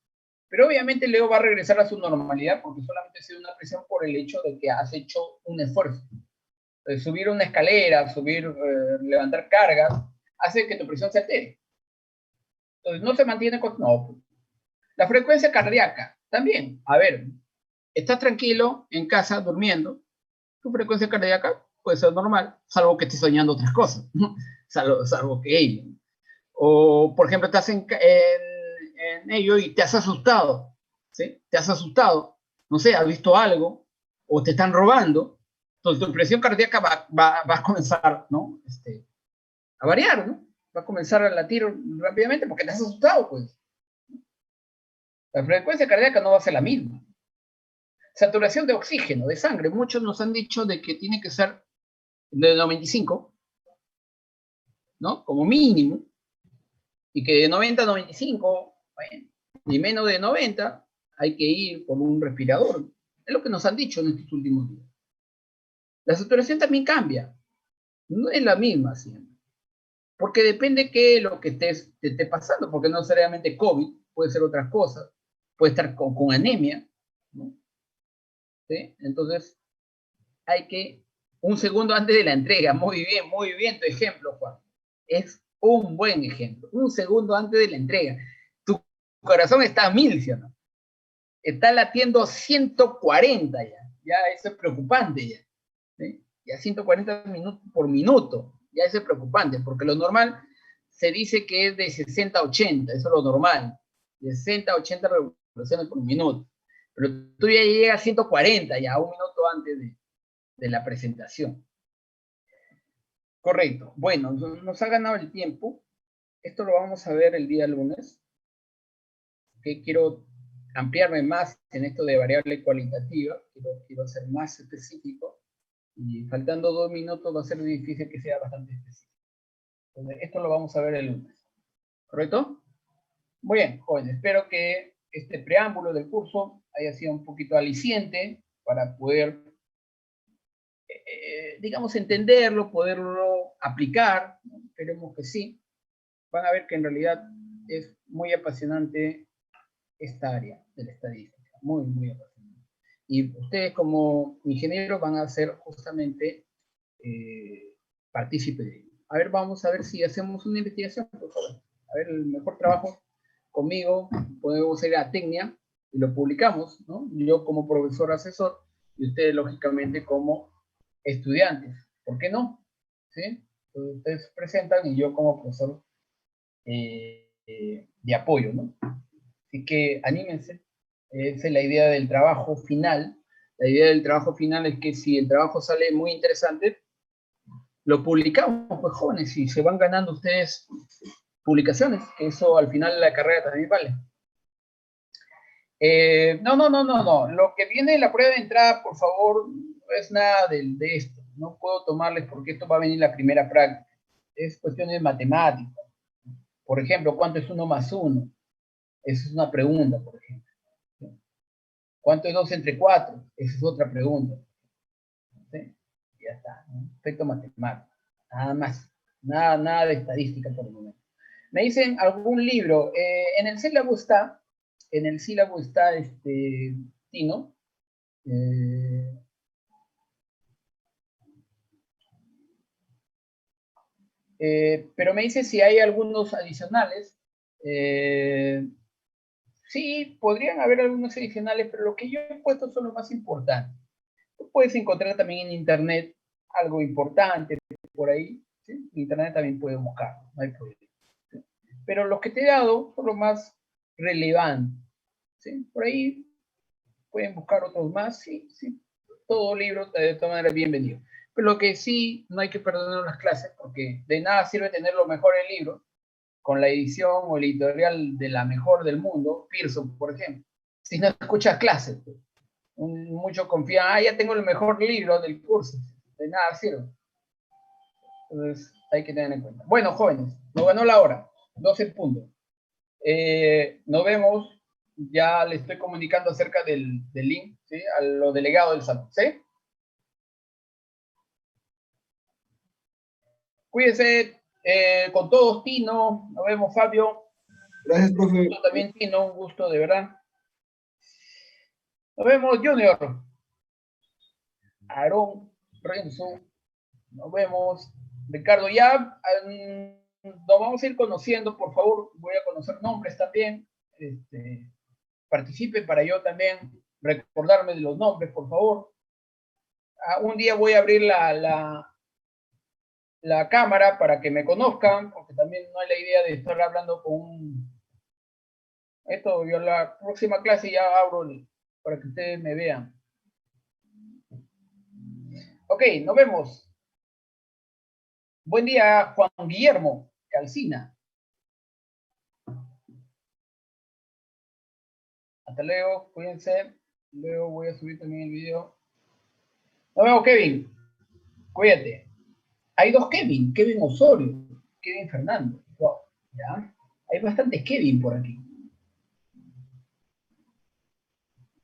Pero obviamente luego va a regresar a su normalidad porque solamente ha sido una presión por el hecho de que has hecho un esfuerzo. Subir una escalera, levantar cargas, hace que tu presión se altere. Entonces no se mantiene con... No. La frecuencia cardíaca, también. A ver, estás tranquilo en casa durmiendo, tu frecuencia cardíaca puede ser normal, salvo que estés soñando otras cosas, ¿no? salvo que ello. O, por ejemplo, estás en ello y te has asustado, ¿sí? Te has asustado, no sé, has visto algo, o te están robando, entonces tu presión cardíaca va a comenzar, ¿no? A variar, ¿no? Va a comenzar a latir rápidamente porque te has asustado, pues. La frecuencia cardíaca no va a ser la misma. Saturación de oxígeno, de sangre. Muchos nos han dicho de que tiene que ser de 95, ¿no? Como mínimo. Y que de 90 a 95, bueno, ni menos de 90, hay que ir por un respirador. Es lo que nos han dicho en estos últimos días. La saturación también cambia. No es la misma siempre. Porque depende de lo que te esté pasando, porque no necesariamente COVID, puede ser otras cosas, puede estar con anemia, ¿no? ¿Sí? Entonces, hay que, un segundo antes de la entrega, muy bien tu ejemplo, Juan. Es un buen ejemplo. Un segundo antes de la entrega. Tu corazón está a 1000, ¿sí o no? Está latiendo 140 ya. Ya eso es preocupante ya. ¿Sí? Ya 140 minutos por minuto. Ya eso es preocupante, porque lo normal se dice que es de 60 a 80, eso es lo normal. De 60 a 80 revoluciones por minuto. Pero tú ya llegas a 140 ya, un minuto antes de la presentación. Correcto. Bueno, nos ha ganado el tiempo. Esto lo vamos a ver el día lunes. Okay, quiero ampliarme más en esto de variable cualitativa. Quiero ser más específico. Y faltando 2 minutos va a ser difícil que sea bastante específico. Entonces, esto lo vamos a ver el lunes. ¿Correcto? Muy bien, jóvenes. Espero que este preámbulo del curso haya sido un poquito aliciente para poder digamos, entenderlo, poderlo aplicar, ¿no? Esperemos que sí. Van a ver que en realidad es muy apasionante esta área de la estadística, muy apasionante. Y ustedes como ingenieros van a ser justamente partícipes de ello. A ver, vamos a ver si hacemos una investigación, por favor. A ver, el mejor trabajo conmigo, podemos ir a Tecnia y lo publicamos, ¿no? Yo como profesor asesor y ustedes, lógicamente, como estudiantes. ¿Por qué no? ¿Sí? Entonces, ustedes se presentan y yo como profesor de apoyo, ¿no? Así que anímense. Esa es la idea del trabajo final. La idea del trabajo final es que si el trabajo sale muy interesante, lo publicamos, pues jóvenes, y se van ganando ustedes publicaciones, que eso al final de la carrera también vale. No. Lo que viene en la prueba de entrada, por favor, no es nada de esto. No puedo tomarles porque esto va a venir la primera práctica. Es cuestión de matemática. Por ejemplo, ¿cuánto es 1 más 1? Esa es una pregunta, por ejemplo. ¿Cuánto es 2 entre 4? Esa es otra pregunta. ¿Sí? Ya está, ¿no? Efecto matemático. Nada más. Nada de estadística por el momento. Me dicen algún libro. En el sílabo está, Tino. Pero me dice si hay algunos adicionales. Sí, podrían haber algunos adicionales, pero lo que yo he puesto son los más importantes. Tú puedes encontrar también en internet algo importante por ahí. ¿Sí? En internet también puedes buscar, no hay problema. ¿Sí? Pero los que te he dado son los más relevantes. ¿Sí? Por ahí pueden buscar otros más, sí. Todo libro de todas maneras bienvenido. Pero lo que sí, no hay que perder las clases, porque de nada sirve tener lo mejor el libro, con la edición o el editorial de la mejor del mundo, Pearson, por ejemplo, si no escuchas clases. Muchos confían, ya tengo el mejor libro del curso. De nada sirve. Entonces, hay que tener en cuenta. Bueno, jóvenes, nos ganó la hora. 12 puntos. Nos vemos. Ya le estoy comunicando acerca del link, ¿sí? A los delegados del salón, ¿sí? Cuídense con todos, Tino. Nos vemos, Fabio.
Gracias, profe.
También, Tino, un gusto, de verdad. Nos vemos, Junior. Aarón, Renzo. Nos vemos. Ricardo, ya nos vamos a ir conociendo, por favor. Voy a conocer nombres también. Participe para yo también recordarme de los nombres, por favor. Un día voy a abrir la cámara para que me conozcan, porque también no hay la idea de estar hablando con un... Esto, yo la próxima clase ya abro para que ustedes me vean. Ok, nos vemos. Buen día, Juan Guillermo Calcina. Hasta luego, cuídense. Luego voy a subir también el video. Nos vemos, Kevin. Cuídate. Hay dos Kevin. Kevin Osorio. Kevin Fernando. Wow. ¿Ya? Hay bastantes Kevin por aquí.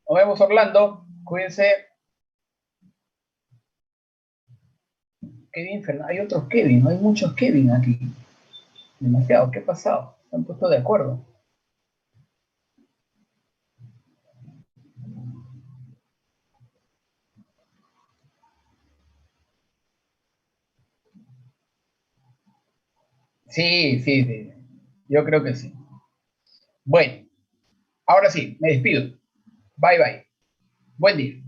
Nos vemos, Orlando. Cuídense. Kevin Fernando. Hay otros Kevin. No hay muchos Kevin aquí. Demasiado. ¿Qué ha pasado? Se han puesto de acuerdo. Sí. Yo creo que sí. Bueno, ahora sí, me despido. Bye. Buen día.